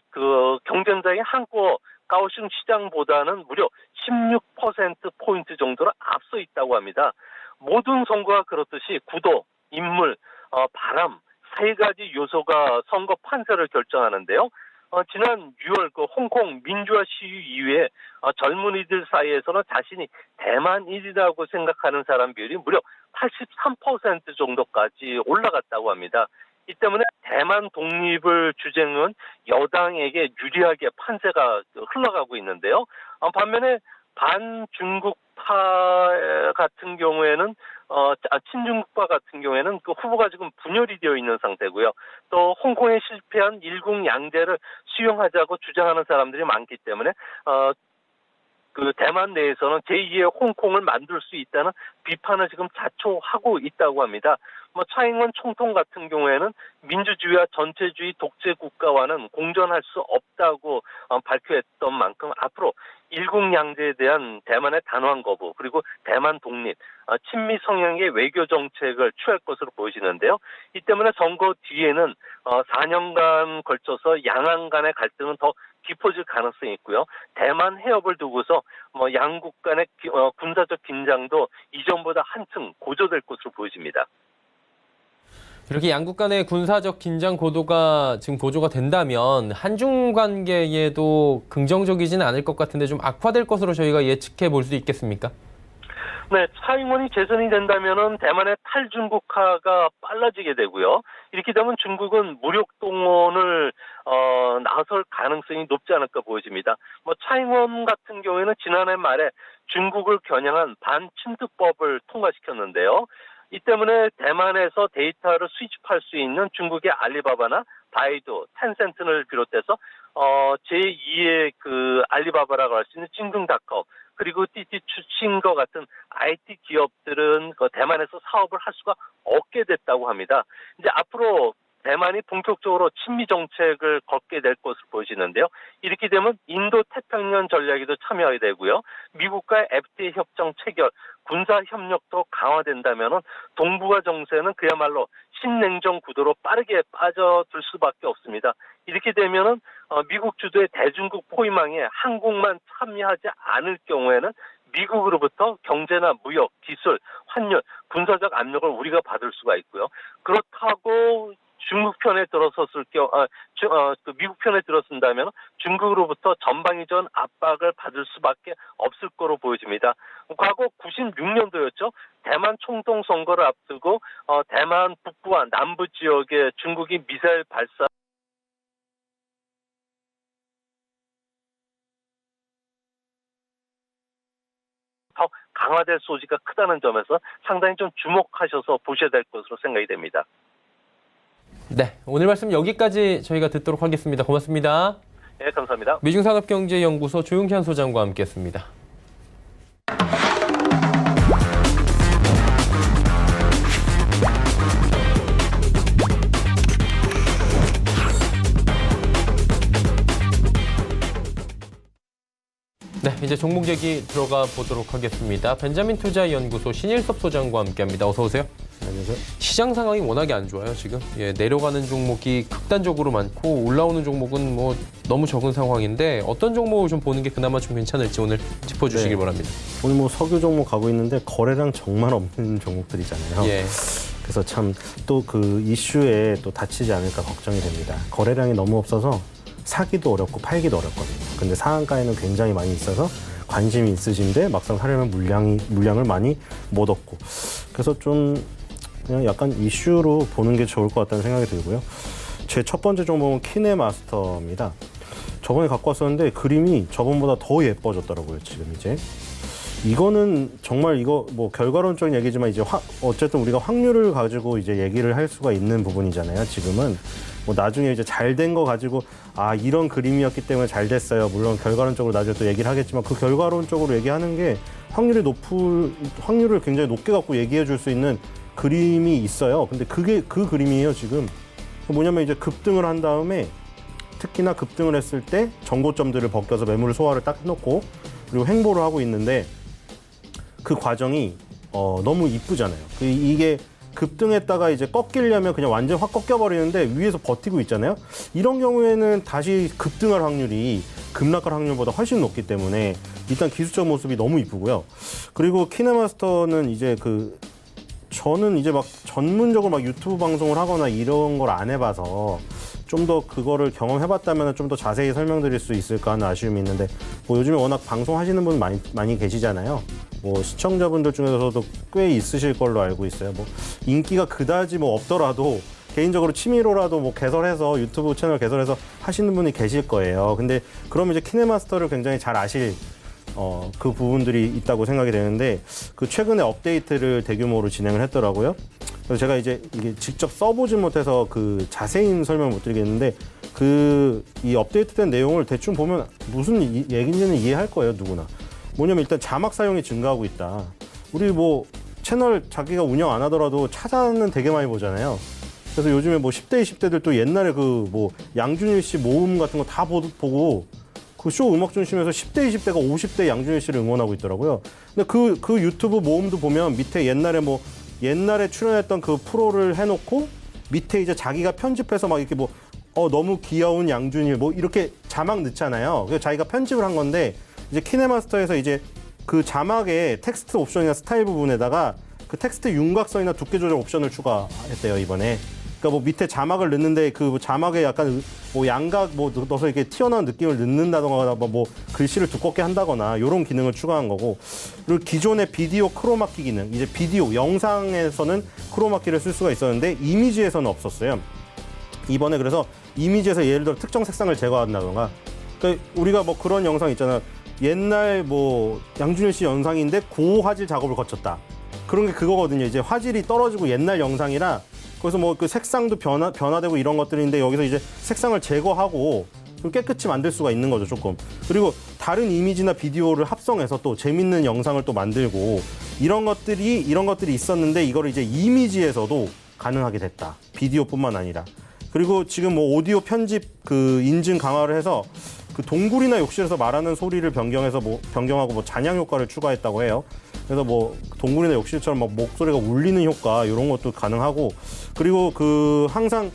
그 경쟁자인 한국 가오슝 시장보다는 무려 16%포인트 정도로 앞서 있다고 합니다. 모든 선거가 그렇듯이 구도, 인물, 바람 세 가지 요소가 선거 판세를 결정하는데요. 지난 6월 그 홍콩 민주화 시위 이후에 젊은이들 사이에서는 자신이 대만인이라고 생각하는 사람 비율이 무려 83% 정도까지 올라갔다고 합니다. 이 때문에 대만 독립을 주장은 여당에게 유리하게 판세가 흘러가고 있는데요. 반면에 반중국파 같은 경우에는 친중국파 같은 경우에는 그 후보가 지금 분열이 되어 있는 상태고요. 또 홍콩에 실패한 일국양제를 수용하자고 주장하는 사람들이 많기 때문에 그 대만 내에서는 제2의 홍콩을 만들 수 있다는 비판을 지금 자초하고 있다고 합니다. 차잉원 총통 같은 경우에는 민주주의와 전체주의 독재 국가와는 공존할 수 없다고 발표했던 만큼 앞으로 일국양제에 대한 대만의 단호한 거부 그리고 대만 독립, 친미 성향의 외교 정책을 취할 것으로 보여지는데요. 이 때문에 선거 뒤에는 4년간 걸쳐서 양안 간의 갈등은 더 깊어질 가능성이 있고요. 대만 해협을 두고서 양국 간의 군사적 긴장도 이전보다 한층 고조될 것으로 보여집니다. 이렇게 양국 간의 군사적 긴장 고도가 지금 고조가 된다면 한중 관계에도 긍정적이지는 않을 것 같은데 좀 악화될 것으로 저희가 예측해 볼 수 있겠습니까? 네, 차잉원이 재선이 된다면은 대만의 탈중국화가 빨라지게 되고요. 이렇게 되면 중국은 무력 동원을 나설 가능성이 높지 않을까 보여집니다. 차잉원 같은 경우에는 지난해 말에 중국을 겨냥한 반침투법을 통과시켰는데요. 이 때문에 대만에서 데이터를 수집할 수 있는 중국의 알리바바나 바이두, 텐센트를 비롯해서 제2의 그 알리바바라고 할 수 있는 찡둥닷컴 그리고 띠띠추친과 같은 IT 기업들은 그 대만에서 사업을 할 수가 없게 됐다고 합니다. 이제 앞으로 대만이 본격적으로 친미 정책을 걷게 될 것으로 보여지는데요. 이렇게 되면 인도 태평양 전략에도 참여하게 되고요. 미국과의 FTA 협정 체결, 군사 협력도 강화된다면 동북아 정세는 그야말로 신냉전 구도로 빠르게 빠져들 수밖에 없습니다. 이렇게 되면 미국 주도의 대중국 포위망에 한국만 참여하지 않을 경우에는 미국으로부터 경제나 무역, 기술, 환율, 군사적 압력을 우리가 받을 수가 있고요. 그렇다고 중국 편에 들어섰을 경우, 미국 편에 들어선다면 중국으로부터 전방위전 압박을 받을 수밖에 없을 거로 보여집니다. 과거 96년도였죠. 대만 총통 선거를 앞두고 대만 북부와 남부 지역에 중국이 미사일 발사 더 강화될 소지가 크다는 점에서 상당히 좀 주목하셔서 보셔야 될 것으로 생각이 됩니다. 네, 오늘 말씀 여기까지 저희가 듣도록 하겠습니다. 고맙습니다. 네, 감사합니다. 미중산업경제연구소 조용현 소장과 함께했습니다. 네, 이제 종목 얘기 들어가 보도록 하겠습니다. 벤자민 투자연구소 신일섭 소장과 함께합니다. 어서 오세요. 안녕하세요. 시장 상황이 워낙에 안 좋아요, 지금. 내려가는 종목이 극단적으로 많고 올라오는 종목은 뭐 너무 적은 상황인데 어떤 종목을 좀 보는 게 그나마 좀 괜찮을지 오늘 짚어주시길 바랍니다. 오늘 뭐 석유 종목 가고 있는데 거래량 정말 없는 종목들이잖아요. 예. 그래서 참 또 그 이슈에 또 다치지 않을까 걱정이 됩니다. 거래량이 너무 없어서 사기도 어렵고 팔기도 어렵거든요. 근데 상한가에는 굉장히 많이 있어서 관심이 있으신데 막상 사려면 물량을 많이 못 얻고. 그래서 좀 그냥 약간 이슈로 보는 게 좋을 것 같다는 생각이 들고요. 제 첫 번째 종목은 키네마스터입니다. 저번에 갖고 왔었는데 그림이 저번보다 더 예뻐졌더라고요, 지금 이제. 이거는 정말 이거 뭐 결과론적인 얘기지만 이제 어쨌든 우리가 확률을 가지고 이제 얘기를 할 수가 있는 부분이잖아요, 지금은. 뭐 나중에 이제 잘 된 거 가지고 이런 그림이었기 때문에 잘 됐어요. 물론 결과론적으로 나중에 또 얘기를 하겠지만 그 결과론적으로 얘기하는 게 확률을 굉장히 높게 갖고 얘기해 줄 수 있는 그림이 있어요. 근데 그게 그 그림이에요, 지금. 뭐냐면 이제 급등을 한 다음에 특히나 급등을 했을 때 정고점들을 벗겨서 매물을 소화를 딱 해놓고 그리고 횡보를 하고 있는데 그 과정이 너무 이쁘잖아요. 이게 급등했다가 이제 꺾이려면 그냥 완전 확 꺾여버리는데 위에서 버티고 있잖아요. 이런 경우에는 다시 급등할 확률이 급락할 확률보다 훨씬 높기 때문에 일단 기술적 모습이 너무 이쁘고요. 그리고 키네마스터는 이제 저는 이제 막 전문적으로 막 유튜브 방송을 하거나 이런 걸 안 해봐서 좀 더 그거를 경험해봤다면 좀 더 자세히 설명드릴 수 있을까 하는 아쉬움이 있는데 뭐 요즘에 워낙 방송하시는 분 많이 계시잖아요. 뭐 시청자분들 중에서도 꽤 있으실 걸로 알고 있어요. 뭐 인기가 그다지 뭐 없더라도 개인적으로 취미로라도 뭐 개설해서 유튜브 채널 개설해서 하시는 분이 계실 거예요. 근데 그러면 이제 키네마스터를 굉장히 잘 아실 그 부분들이 있다고 생각이 되는데 그 최근에 업데이트를 대규모로 진행을 했더라고요. 그래서 제가 이제 이게 직접 써보진 못해서 그 자세한 설명을 못 드리겠는데 이 업데이트된 내용을 대충 보면 무슨 얘기인지는 이해할 거예요, 누구나. 뭐냐면 일단 자막 사용이 증가하고 있다. 우리 뭐 채널 자기가 운영 안 하더라도 찾아는 되게 많이 보잖아요. 그래서 요즘에 뭐 10대, 20대들 또 옛날에 그 뭐 양준일 씨 모음 같은 거 다 보고 그 쇼 음악 중심에서 10대, 20대가 50대 양준일 씨를 응원하고 있더라고요. 근데 그 유튜브 모음도 보면 밑에 옛날에 출연했던 그 프로를 해놓고 밑에 이제 자기가 편집해서 막 이렇게 뭐 너무 귀여운 양준일 뭐 이렇게 자막 넣잖아요. 그래서 자기가 편집을 한 건데 이제 키네마스터에서 이제 그 자막에 텍스트 옵션이나 스타일 부분에다가 그 텍스트 윤곽선이나 두께 조절 옵션을 추가했대요, 이번에. 그러니까 뭐 밑에 자막을 넣는데 그 자막에 약간 뭐 양각 뭐 넣어서 이렇게 튀어나온 느낌을 넣는다거나 뭐 글씨를 두껍게 한다거나 이런 기능을 추가한 거고, 그리고 기존의 비디오 크로마키 기능, 이제 비디오 영상에서는 크로마키를 쓸 수가 있었는데 이미지에서는 없었어요. 이번에 그래서 이미지에서 예를 들어 특정 색상을 제거한다던가, 그러니까 우리가 뭐 그런 영상 있잖아. 옛날 뭐 양준일 씨 영상인데 고화질 작업을 거쳤다. 그런 게 그거거든요. 이제 화질이 떨어지고 옛날 영상이라 그래서 뭐 그 색상도 변화되고 이런 것들인데 여기서 이제 색상을 제거하고 좀 깨끗이 만들 수가 있는 거죠, 조금. 그리고 다른 이미지나 비디오를 합성해서 또 재밌는 영상을 또 만들고 이런 것들이 있었는데 이거를 이제 이미지에서도 가능하게 됐다. 비디오뿐만 아니라. 그리고 지금 뭐 오디오 편집 그 인증 강화를 해서 그 동굴이나 욕실에서 말하는 소리를 변경하고 뭐 잔향 효과를 추가했다고 해요. 그래서 뭐 동굴이나 욕실처럼 막 목소리가 울리는 효과 이런 것도 가능하고, 그리고 그 항상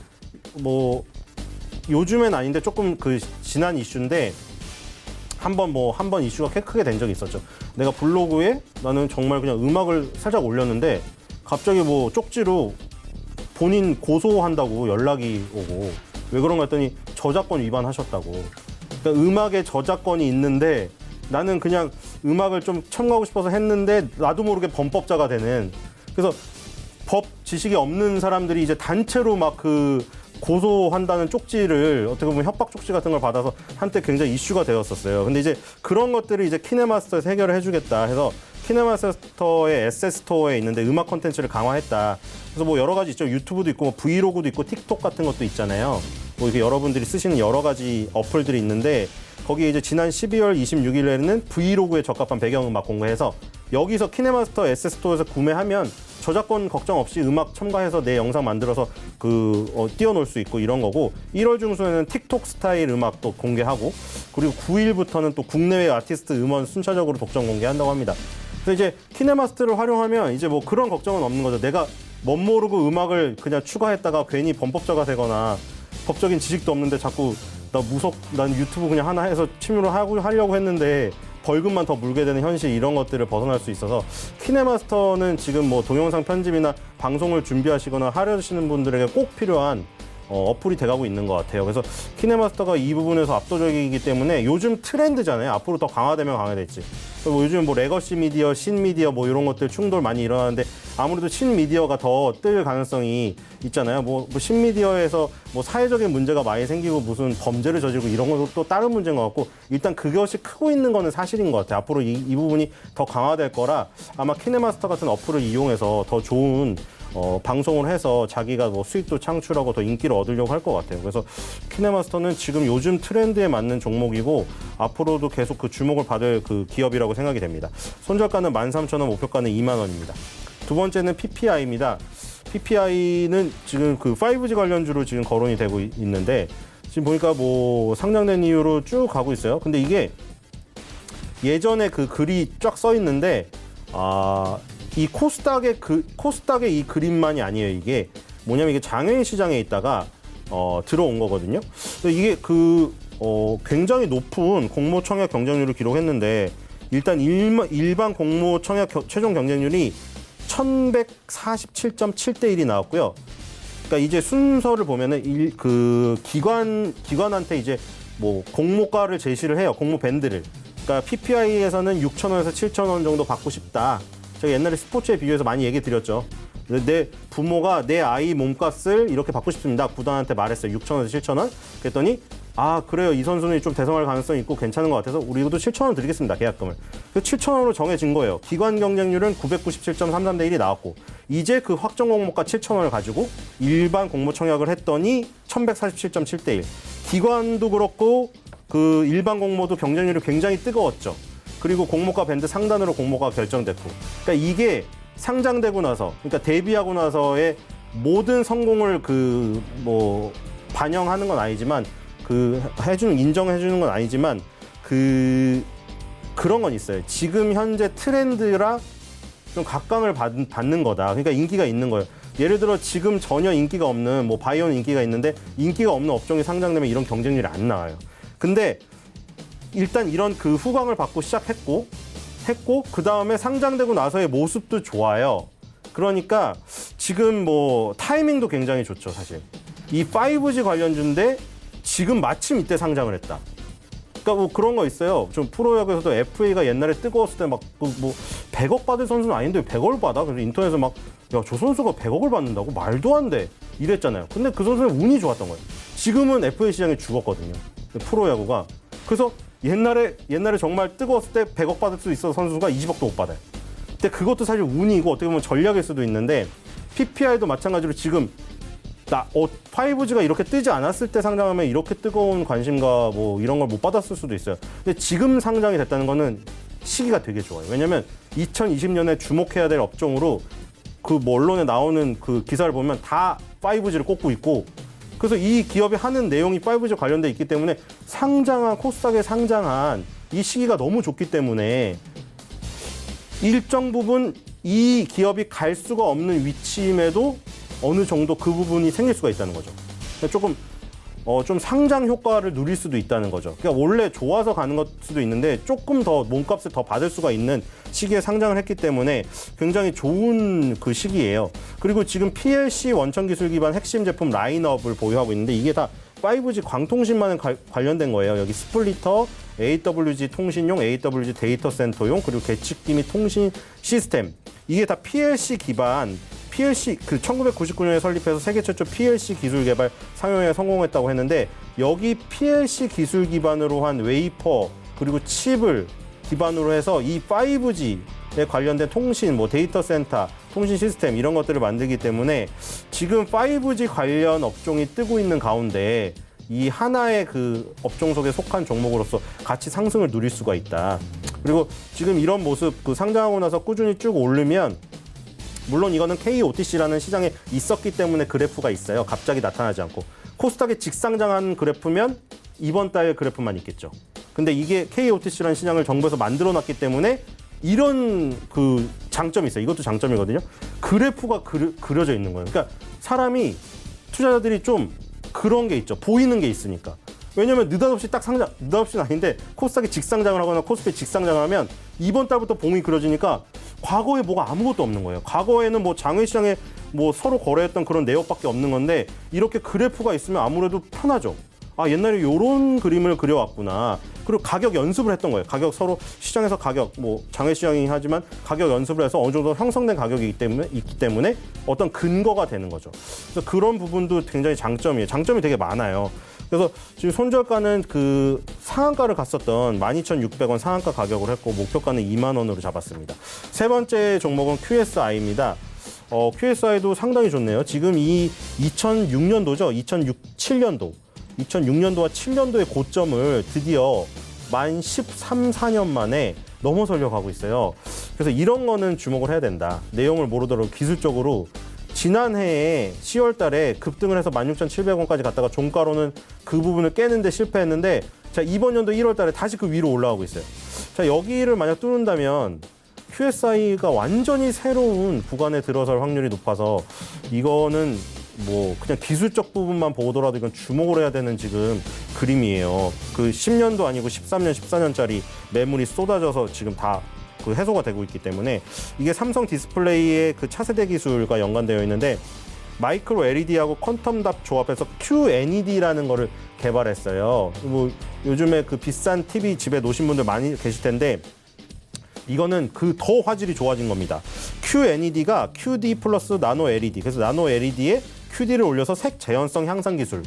뭐 요즘엔 아닌데 조금 그 지난 이슈인데 한 번 이슈가 꽤 크게 된 적이 있었죠. 내가 블로그에 나는 정말 그냥 음악을 살짝 올렸는데 갑자기 뭐 쪽지로 본인 고소한다고 연락이 오고, 왜 그런가 했더니 저작권 위반하셨다고. 그러니까 음악에 저작권이 있는데 나는 그냥 음악을 좀 첨가하고 싶어서 했는데 나도 모르게 범법자가 되는, 그래서 법 지식이 없는 사람들이 이제 단체로 막 그 고소한다는 쪽지를 어떻게 보면 협박 쪽지 같은 걸 받아서 한때 굉장히 이슈가 되었었어요. 근데 이제 그런 것들을 이제 키네마스터에서 해결을 해주겠다 해서 키네마스터의 에셋 스토어에 있는데 음악 콘텐츠를 강화했다. 그래서 뭐 여러 가지 있죠. 유튜브도 있고 뭐 브이로그도 있고 틱톡 같은 것도 있잖아요. 뭐 이렇게 여러분들이 쓰시는 여러 가지 어플들이 있는데 거기에 이제 지난 12월 26일에는 브이로그에 적합한 배경음악 공개해서 여기서 키네마스터 에셋 스토어에서 구매하면 저작권 걱정 없이 음악 첨가해서 내 영상 만들어서 띄워놓을 수 있고 이런 거고, 1월 중순에는 틱톡 스타일 음악도 공개하고, 그리고 9일부터는 또 국내외 아티스트 음원 순차적으로 독점 공개한다고 합니다. 그래서 이제 키네마스터를 활용하면 이제 뭐 그런 걱정은 없는 거죠. 내가 멋모르고 음악을 그냥 추가했다가 괜히 범법자가 되거나 법적인 지식도 없는데 자꾸 난 유튜브 그냥 하나 해서 취미로 하려고 했는데 벌금만 더 물게 되는 현실, 이런 것들을 벗어날 수 있어서 키네마스터는 지금 뭐 동영상 편집이나 방송을 준비하시거나 하려시는 분들에게 꼭 필요한 어플이 돼가고 있는 것 같아요. 그래서 키네마스터가 이 부분에서 압도적이기 때문에 요즘 트렌드잖아요. 앞으로 더 강화되면 강화될지. 뭐 요즘 뭐 레거시 미디어, 신 미디어 뭐 이런 것들 충돌 많이 일어나는데 아무래도 신 미디어가 더 뜰 가능성이 있잖아요. 뭐 신 미디어에서 뭐 사회적인 문제가 많이 생기고 무슨 범죄를 저지르고 이런 것도 또 다른 문제인 것 같고, 일단 그것이 크고 있는 거는 사실인 것 같아요. 앞으로 이 부분이 더 강화될 거라 아마 키네마스터 같은 어플을 이용해서 더 좋은 방송을 해서 자기가 뭐 수익도 창출하고 더 인기를 얻으려고 할 것 같아요. 그래서 키네마스터는 지금 요즘 트렌드에 맞는 종목이고 앞으로도 계속 그 주목을 받을 그 기업이라고 생각이 됩니다. 손절가는 13,000원, 목표가는 2만 원입니다. 두 번째는 PPI입니다. PPI는 지금 그 5G 관련주로 지금 거론이 되고 있는데 지금 보니까 뭐 상장된 이후로 쭉 가고 있어요. 근데 이게 예전에 그 글이 쫙 써 있는데 이 코스닥의 이 그림만이 아니에요. 이게 뭐냐면 이게 장외인 시장에 있다가 들어온 거거든요. 이게 굉장히 높은 공모 청약 경쟁률을 기록했는데 일단 일반 공모 청약 최종 경쟁률이 1147.7대 1이 나왔고요. 그러니까 이제 순서를 보면은 기관한테 이제 뭐 공모가를 제시를 해요. 공모 밴드를. 그러니까 PPI에서는 6,000원에서 7,000원 정도 받고 싶다. 제가 옛날에 스포츠에 비교해서 많이 얘기 드렸죠. 내 부모가 내 아이 몸값을 이렇게 받고 싶습니다. 구단한테 말했어요. 6,000원에서 7,000원. 그랬더니 그래요. 이 선수는 좀 대성할 가능성이 있고 괜찮은 것 같아서 우리도 7,000원 드리겠습니다. 계약금을. 그 7,000원으로 정해진 거예요. 기관 경쟁률은 997.331대 1이 나왔고 이제 그 확정 공모가 7,000원을 가지고 일반 공모 청약을 했더니 1,147.7대 1. 기관도 그렇고 그 일반 공모도 경쟁률이 굉장히 뜨거웠죠. 그리고 공모가 밴드 상단으로 공모가 결정됐고. 그러니까 이게 상장되고 나서, 그러니까 데뷔하고 나서의 모든 성공을 반영하는 건 아니지만 인정해주는 건 아니지만 그런 건 있어요. 지금 현재 트렌드랑 좀 각광을 받는 거다. 그러니까 인기가 있는 거예요. 예를 들어 지금 전혀 인기가 없는 바이오는 인기가 있는데 인기가 없는 업종이 상장되면 이런 경쟁률이 안 나와요. 근데 일단 이런 후광을 받고 시작했고 그 다음에 상장되고 나서의 모습도 좋아요. 그러니까 지금 타이밍도 굉장히 좋죠, 사실. 이 5G 관련주인데 지금 마침 이때 상장을 했다. 그러니까 그런 거 있어요. 좀 프로야구에서도 FA가 옛날에 뜨거웠을 때 100억 받을 선수는 아닌데 100억을 받아? 그래서 인터넷에서 저 선수가 100억을 받는다고? 말도 안 돼. 이랬잖아요. 근데 그 선수는 운이 좋았던 거예요. 지금은 FA 시장이 죽었거든요. 프로야구가. 그래서 옛날에 정말 뜨거웠을 때 100억 받을 수 있어서 선수가 20억도 못 받아요. 근데 그것도 사실 운이고 어떻게 보면 전략일 수도 있는데 PPI도 마찬가지로 지금 5G가 이렇게 뜨지 않았을 때 상장하면 이렇게 뜨거운 관심과 이런 걸 못 받았을 수도 있어요. 근데 지금 상장이 됐다는 거는 시기가 되게 좋아요. 왜냐면 2020년에 주목해야 될 업종으로 언론에 나오는 기사를 보면 다 5G를 꼽고 있고 그래서 이 기업이 하는 내용이 5G 관련돼 있기 때문에 코스닥에 상장한 이 시기가 너무 좋기 때문에 일정 부분 이 기업이 갈 수가 없는 위치임에도 어느 정도 그 부분이 생길 수가 있다는 거죠. 조금 좀 상장 효과를 누릴 수도 있다는 거죠. 그러니까 원래 좋아서 가는 것 수도 있는데 조금 더 몸값을 더 받을 수가 있는 시기에 상장을 했기 때문에 굉장히 좋은 시기예요. 그리고 지금 PLC 원천 기술 기반 핵심 제품 라인업을 보유하고 있는데 이게 다 5G 광통신망에 관련된 거예요. 여기 스플리터, AWG 통신용, AWG 데이터 센터용, 그리고 계측기 및 통신 시스템. 이게 다 PLC 기반 PLC 1999년에 설립해서 세계 최초 PLC 기술 개발 상용에 성공했다고 했는데 여기 PLC 기술 기반으로 한 웨이퍼 그리고 칩을 기반으로 해서 이 5G에 관련된 통신, 데이터 센터, 통신 시스템 이런 것들을 만들기 때문에 지금 5G 관련 업종이 뜨고 있는 가운데 이 하나의 업종 속에 속한 종목으로서 같이 상승을 누릴 수가 있다. 그리고 지금 이런 모습 상장하고 나서 꾸준히 쭉 오르면 물론 이거는 KOTC라는 시장에 있었기 때문에 그래프가 있어요. 갑자기 나타나지 않고. 코스닥에 직상장한 그래프면 이번 달 그래프만 있겠죠. 근데 이게 KOTC라는 시장을 정부에서 만들어놨기 때문에 이런 장점이 있어요. 이것도 장점이거든요. 그래프가 그려져 있는 거예요. 그러니까 투자자들이 좀 그런 게 있죠. 보이는 게 있으니까. 왜냐면 느닷없이는 아닌데 코스닥에 직상장을 하거나 코스피에 직상장을 하면 이번 달부터 봉이 그려지니까 과거에 뭐가 아무것도 없는 거예요. 과거에는 장외시장에 서로 거래했던 그런 내역밖에 없는 건데 이렇게 그래프가 있으면 아무래도 편하죠. 옛날에 이런 그림을 그려왔구나. 그리고 가격 연습을 했던 거예요. 가격 서로 시장에서 장외시장이긴 하지만 가격 연습을 해서 어느 정도 형성된 가격이 있기 때문에 어떤 근거가 되는 거죠. 그래서 그런 부분도 굉장히 장점이에요. 장점이 되게 많아요. 그래서 지금 손절가는 상한가를 갔었던 12,600원 상한가 가격을 했고 목표가는 2만 원으로 잡았습니다. 세 번째 종목은 QSI입니다. QSI도 상당히 좋네요. 지금 이 2006년도죠. 2006년도와 7년도의 고점을 드디어 만 13, 14년 만에 넘어서려고 하고 있어요. 그래서 이런 거는 주목을 해야 된다. 내용을 모르더라도 기술적으로 지난해에 10월 달에 급등을 해서 16,700원까지 갔다가 종가로는 그 부분을 깨는데 실패했는데 이번 연도 1월 달에 다시 위로 올라가고 있어요. 여기를 만약 뚫는다면 QSI가 완전히 새로운 구간에 들어설 확률이 높아서 이거는 뭐 그냥 기술적 부분만 보더라도 이건 주목을 해야 되는 지금 그림이에요. 그 10년도 아니고 13년, 14년짜리 매물이 쏟아져서 지금 다 그 해소가 되고 있기 때문에 이게 삼성 디스플레이의 그 차세대 기술과 연관되어 있는데 마이크로 LED하고 퀀텀 닷 조합해서 QNED라는 거를 개발했어요. 뭐 요즘에 그 비싼 TV 집에 놓으신 분들 많이 계실 텐데 이거는 그 더 화질이 좋아진 겁니다. QNED가 QD 플러스 나노 LED. 그래서 나노 LED에 QD를 올려서 색 재현성 향상 기술을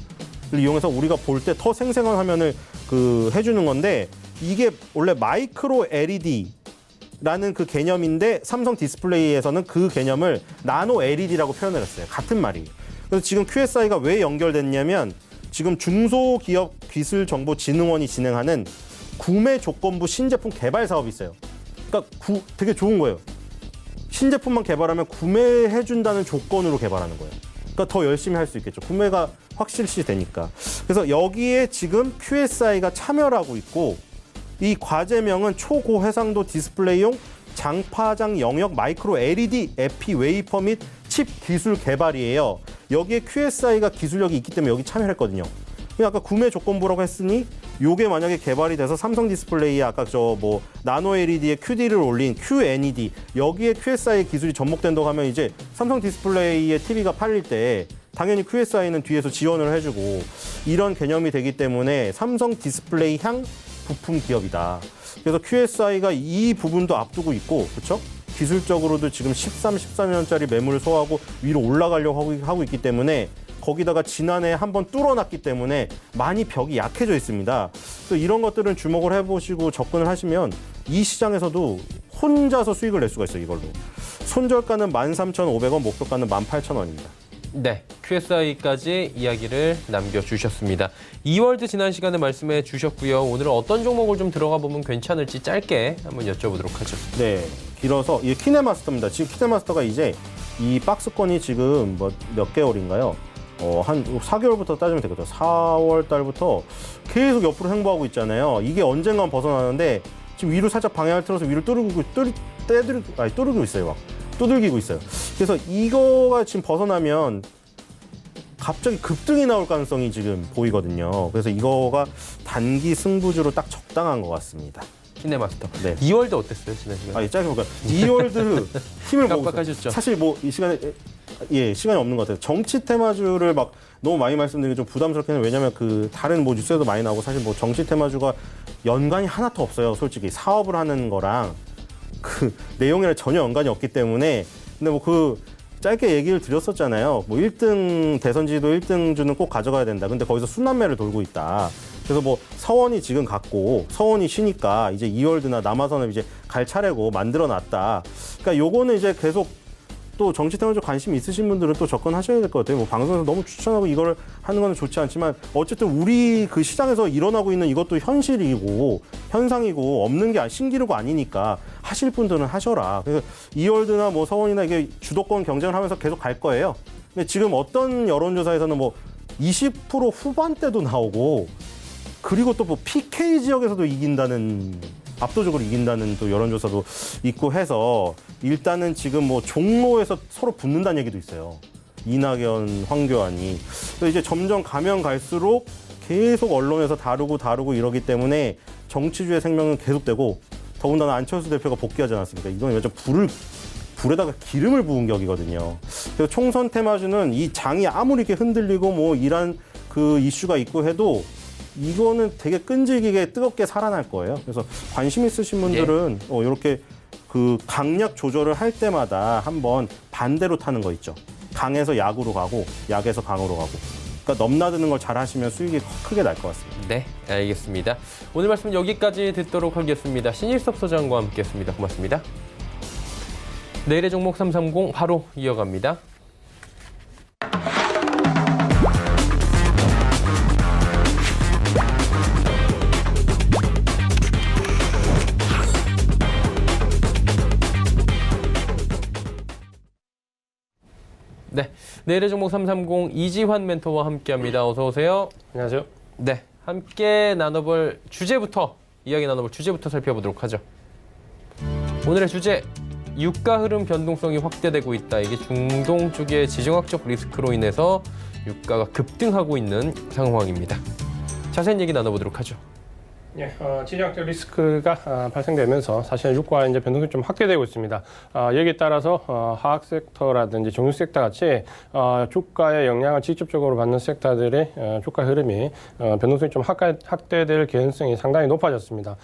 이용해서 우리가 볼 때 더 생생한 화면을 그 해주는 건데 이게 원래 마이크로 LED라는 그 개념인데 삼성 디스플레이에서는 그 개념을 나노 LED라고 표현을 했어요. 같은 말이에요. 그래서 지금 QSI가 왜 연결됐냐면 지금 중소기업기술정보진흥원이 진행하는 구매 조건부 신제품 개발 사업이 있어요. 그러니까 되게 좋은 거예요. 신제품만 개발하면 구매해준다는 조건으로 개발하는 거예요. 그러니까 더 열심히 할 수 있겠죠. 구매가 확실시 되니까. 그래서 여기에 지금 QSI가 참여를 하고 있고 이 과제명은 초고해상도 디스플레이용 장파장 영역 마이크로 LED 에피 웨이퍼 및 칩 기술 개발이에요. 여기에 QSI가 기술력이 있기 때문에 여기 참여를 했거든요. 아까 구매 조건부라고 했으니 요게 만약에 개발이 돼서 삼성 디스플레이에 아까 저 뭐 나노 LED에 QD를 올린 QNED 여기에 QSI 기술이 접목된다고 하면 이제 삼성 디스플레이의 TV가 팔릴 때 당연히 QSI는 뒤에서 지원을 해주고 이런 개념이 되기 때문에 삼성 디스플레이 향 부품 기업이다. 그래서 QSI가 이 부분도 앞두고 있고 그렇죠? 기술적으로도 지금 13, 14년짜리 매물을 소화하고 위로 올라가려고 하고 있기 때문에 거기다가 지난해 한번 뚫어놨기 때문에 많이 벽이 약해져 있습니다. 또 이런 것들은 주목을 해보시고 접근을 하시면 이 시장에서도 혼자서 수익을 낼 수가 있어요. 이걸로. 손절가는 13,500원, 목표가는 18,000원입니다. 네, QSI까지 이야기를 남겨주셨습니다. 이월드 지난 시간에 말씀해 주셨고요. 오늘은 어떤 종목을 좀 들어가 보면 괜찮을지 짧게 한번 여쭤보도록 하죠. 네, 길어서 이게 키네마스터입니다. 지금 키네마스터가 이제 이 박스권이 지금 뭐 몇 개월인가요? 한 4개월부터 따지면 되겠죠. 4월 달부터 계속 옆으로 횡보하고 있잖아요. 이게 언젠간 벗어나는데 지금 위로 살짝 방향을 틀어서 위로 뚜르기고 있어요. 막 두들기고 있어요. 그래서 이거가 지금 벗어나면 갑자기 급등이 나올 가능성이 지금 보이거든요. 그래서 이거가 단기 승부주로 딱 적당한 것 같습니다. 키네마스터. 네. 이월드 어땠어요, 지난 시간에? 짧게 볼까요? 이월드 힘을 보고 깜빡하셨죠? 사실 뭐 이 시간에 시간이 없는 것 같아요. 정치 테마주를 막 너무 많이 말씀드리기 좀 부담스럽긴 해요. 왜냐하면 그 다른 뭐 뉴스에도 많이 나오고 사실 뭐 정치 테마주가 연관이 하나도 없어요. 솔직히 사업을 하는 거랑 그 내용이랑 전혀 연관이 없기 때문에 근데 뭐 그 짧게 얘기를 드렸었잖아요. 뭐 1등 대선 지지도 1등주는 꼭 가져가야 된다. 근데 거기서 순환매를 돌고 있다. 그래서 뭐 서원이 지금 갔고 서원이 쉬니까 이제 이월드나 남아선을 이제 갈 차례고 만들어놨다. 그러니까 요거는 이제 계속 또 정치 테마주 관심 있으신 분들은 또 접근하셔야 될 것 같아요. 뭐 방송에서 너무 추천하고 이거를 하는 건 좋지 않지만 어쨌든 우리 그 시장에서 일어나고 있는 이것도 현실이고 현상이고 없는 게 신기루가 아니니까 하실 분들은 하셔라. 그래서 이월드나 뭐 서원이나 이게 주도권 경쟁을 하면서 계속 갈 거예요. 근데 지금 어떤 여론조사에서는 뭐 20% 후반대도 나오고 그리고 또 뭐 PK 지역에서도 압도적으로 이긴다는 또 여론조사도 있고 해서 일단은 지금 뭐 종로에서 서로 붙는다는 얘기도 있어요. 이낙연, 황교안이. 이제 점점 가면 갈수록 계속 언론에서 다루고 이러기 때문에 정치주의 생명은 계속되고 더군다나 안철수 대표가 복귀하지 않았습니까? 이건 완전 불에다가 기름을 부은 격이거든요. 그래서 총선 테마주는 이 장이 아무리 이렇게 흔들리고 뭐 이런 그 이슈가 있고 해도 이거는 되게 끈질기게 뜨겁게 살아날 거예요. 그래서 관심 있으신 분들은 이렇게 그 강약 조절을 할 때마다 한번 반대로 타는 거 있죠. 강에서 약으로 가고 약에서 강으로 가고. 그러니까 넘나드는 걸 잘 하시면 수익이 크게 날 것 같습니다. 네, 알겠습니다. 오늘 말씀 여기까지 듣도록 하겠습니다. 신일섭 소장과 함께했습니다. 고맙습니다. 내일의 종목 330 바로 이어갑니다. 네, 내일의 종목 330 이지환 멘토와 함께합니다. 어서 오세요. 안녕하세요. 네, 함께 이야기 나눠볼 주제부터 살펴보도록 하죠. 오늘의 주제 유가 흐름 변동성이 확대되고 있다. 이게 중동 쪽의 지정학적 리스크로 인해서 유가가 급등하고 있는 상황입니다. 자세한 얘기 나눠보도록 하죠. 예, 지정학적 리스크가 발생되면서 사실 유가 이제 변동성이 좀 확대되고 있습니다. 여기에 따라서 화학 섹터라든지 정유 섹터 같이 주가의 영향을 직접적으로 받는 섹터들의 주가 흐름이 변동성이 좀 확대될 개연성이 상당히 높아졌습니다.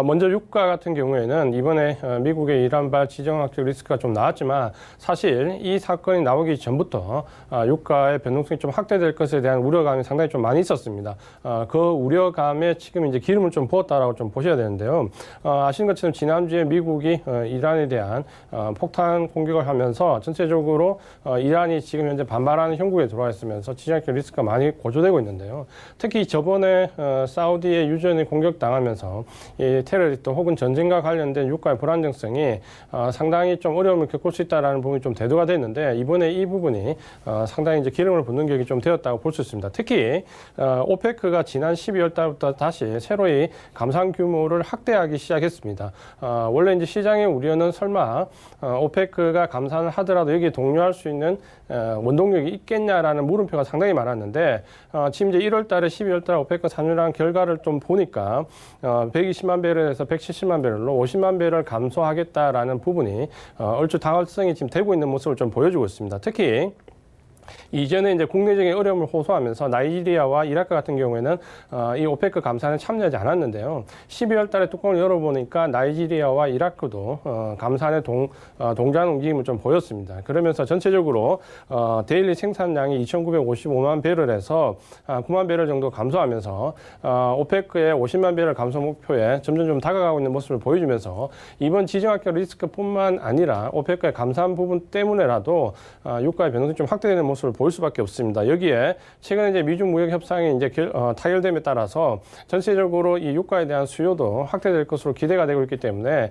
먼저 유가 같은 경우에는 이번에 미국의 이란발 지정학적 리스크가 좀 나왔지만 사실 이 사건이 나오기 전부터 유가의 변동성이 좀 확대될 것에 대한 우려감이 상당히 좀 많이 있었습니다. 그 우려감에 지금 이제 기름을 좀 부었다라고 좀 보셔야 되는데요. 아시는 것처럼 지난주에 미국이 이란에 대한 폭탄 공격을 하면서 전체적으로 이란이 지금 현재 반발하는 형국에 들어와 있으면서 지정학적 리스크가 많이 고조되고 있는데요. 특히 저번에 사우디의 유전이 공격당하면서 이 테러리스트 혹은 전쟁과 관련된 유가의 불안정성이 상당히 좀 어려움을 겪을 수 있다라는 부분이 좀 대두가 됐는데 이번에 이 부분이 상당히 이제 기름을 붓는 격이 좀 되었다고 볼 수 있습니다. 특히 오페크가 지난 12월 달부터 다시 새로이 감산 규모를 확대하기 시작했습니다. 원래 이제 시장의 우려는 설마 오페크가 감산을 하더라도 여기에 동요할 수 있는 원동력이 있겠냐라는 물음표가 상당히 많았는데 지금 이제 1월 달에 12월 달 오페크 산유량 결과를 좀 보니까 120만 배럴에서 170만 배럴로 50만 배럴 감소하겠다라는 부분이 얼추 다활성이 지금 되고 있는 모습을 좀 보여주고 있습니다. 특히 이전에 이제 국내적인 어려움을 호소하면서 나이지리아와 이라크 같은 경우에는 이 오페크 감산에 참여하지 않았는데요. 12월 달에 뚜껑을 열어보니까 나이지리아와 이라크도 감산에 동조하는 움직임을 좀 보였습니다. 그러면서 전체적으로 데일리 생산량이 2,955만 배럴에서 9만 배럴 정도 감소하면서 오페크의 50만 배럴 감소 목표에 점점 좀 다가가고 있는 모습을 보여주면서 이번 지정학적 리스크뿐만 아니라 오페크의 감산 부분 때문에라도 유가의 변동성이 좀 확대되는 모습을 보일 수밖에 없습니다. 여기에 최근에 이제 미중 무역 협상이 이제 타결됨에 따라서 전체적으로 이 유가에 대한 수요도 확대될 것으로 기대가 되고 있기 때문에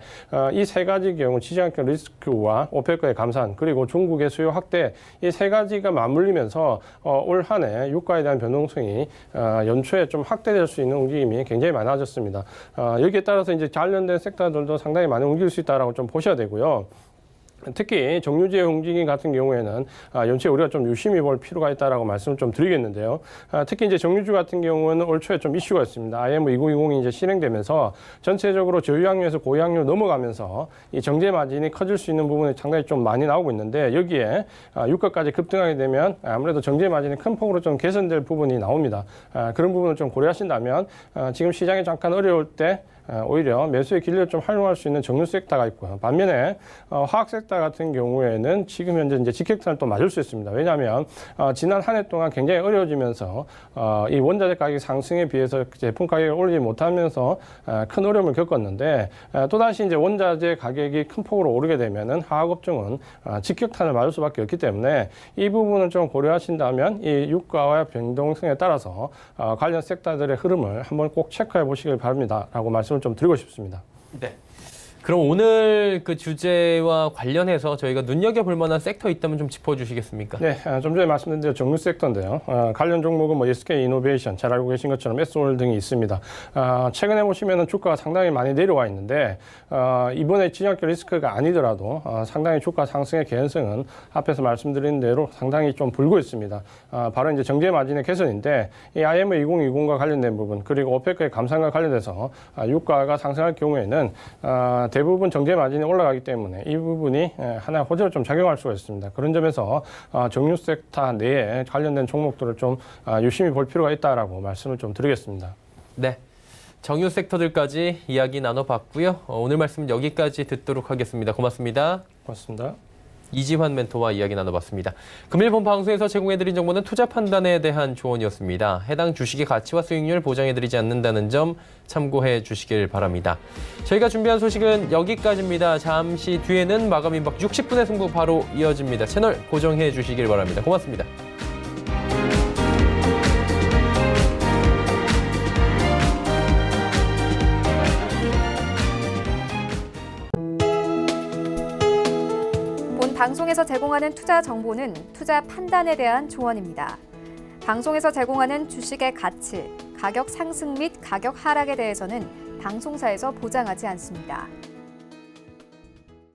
이 세 가지 경우 지정학적 리스크와 오페크의 감산 그리고 중국의 수요 확대 이 세 가지가 맞물리면서 올 한 해 유가에 대한 변동성이 연초에 좀 확대될 수 있는 움직임이 굉장히 많아졌습니다. 여기에 따라서 이제 관련된 섹터들도 상당히 많이 움직일 수 있다라고 좀 보셔야 되고요. 특히 정유지의 움직임 같은 경우에는 연초에 우리가 좀 유심히 볼 필요가 있다라고 말씀을 좀 드리겠는데요. 특히 이제 정유주 같은 경우는 올 초에 좀 이슈가 있습니다. IMO 2020이 이제 실행되면서 전체적으로 저유황유에서 고유황유 넘어가면서 이 정제 마진이 커질 수 있는 부분이 상당히 좀 많이 나오고 있는데 여기에 유가까지 급등하게 되면 아무래도 정제 마진이 큰 폭으로 좀 개선될 부분이 나옵니다. 그런 부분을 좀 고려하신다면 지금 시장이 잠깐 어려울 때 오히려 매수의 길을 좀 활용할 수 있는 정유 섹터가 있고요. 반면에 화학 섹터 같은 경우에는 지금 현재 이제 직격탄을 또 맞을 수 있습니다. 왜냐하면 지난 한 해 동안 굉장히 어려워지면서 이 원자재 가격 상승에 비해서 제품 가격을 올리지 못하면서 큰 어려움을 겪었는데 또다시 이제 원자재 가격이 큰 폭으로 오르게 되면은 화학업종은 직격탄을 맞을 수밖에 없기 때문에 이 부분을 좀 고려하신다면 이 유가와 변동성에 따라서 관련 섹터들의 흐름을 한번 꼭 체크해 보시길 바랍니다라고 말씀을 좀 드리고 싶습니다. 네. 그럼 오늘 그 주제와 관련해서 저희가 눈여겨볼 만한 섹터 있다면 좀 짚어주시겠습니까? 네, 좀 전에 말씀드린 대로 정유 섹터인데요. 관련 종목은 뭐 SK 이노베이션, 잘 알고 계신 것처럼 S-홀 등이 있습니다. 최근에 보시면은 주가가 상당히 많이 내려와 있는데 이번에 지정학적 리스크가 아니더라도 상당히 주가 상승의 개연성은 앞에서 말씀드린 대로 상당히 좀 불고 있습니다. 바로 이제 정제 마진의 개선인데 이 IMO 2020과 관련된 부분 그리고 오페크의 감산과 관련돼서 유가가 상승할 경우에는 대부분 정제 마진이 올라가기 때문에 이 부분이 하나의 호재로 좀 작용할 수가 있습니다. 그런 점에서 정유 섹터 내에 관련된 종목들을 좀 유심히 볼 필요가 있다라고 말씀을 좀 드리겠습니다. 네. 정유 섹터들까지 이야기 나눠봤고요. 오늘 말씀은 여기까지 듣도록 하겠습니다. 고맙습니다. 고맙습니다. 이지환 멘토와 이야기 나눠봤습니다. 금일 본 방송에서 제공해드린 정보는 투자 판단에 대한 조언이었습니다. 해당 주식의 가치와 수익률 보장해드리지 않는다는 점 참고해 주시길 바랍니다. 저희가 준비한 소식은 여기까지입니다. 잠시 뒤에는 마감 임박 60분의 승부 바로 이어집니다. 채널 고정해 주시길 바랍니다. 고맙습니다. 방송에서 제공하는 투자 정보는 투자 판단에 대한 조언입니다. 방송에서 제공하는 주식의 가치, 가격 상승 및 가격 하락에 대해서는 방송사에서 보장하지 않습니다.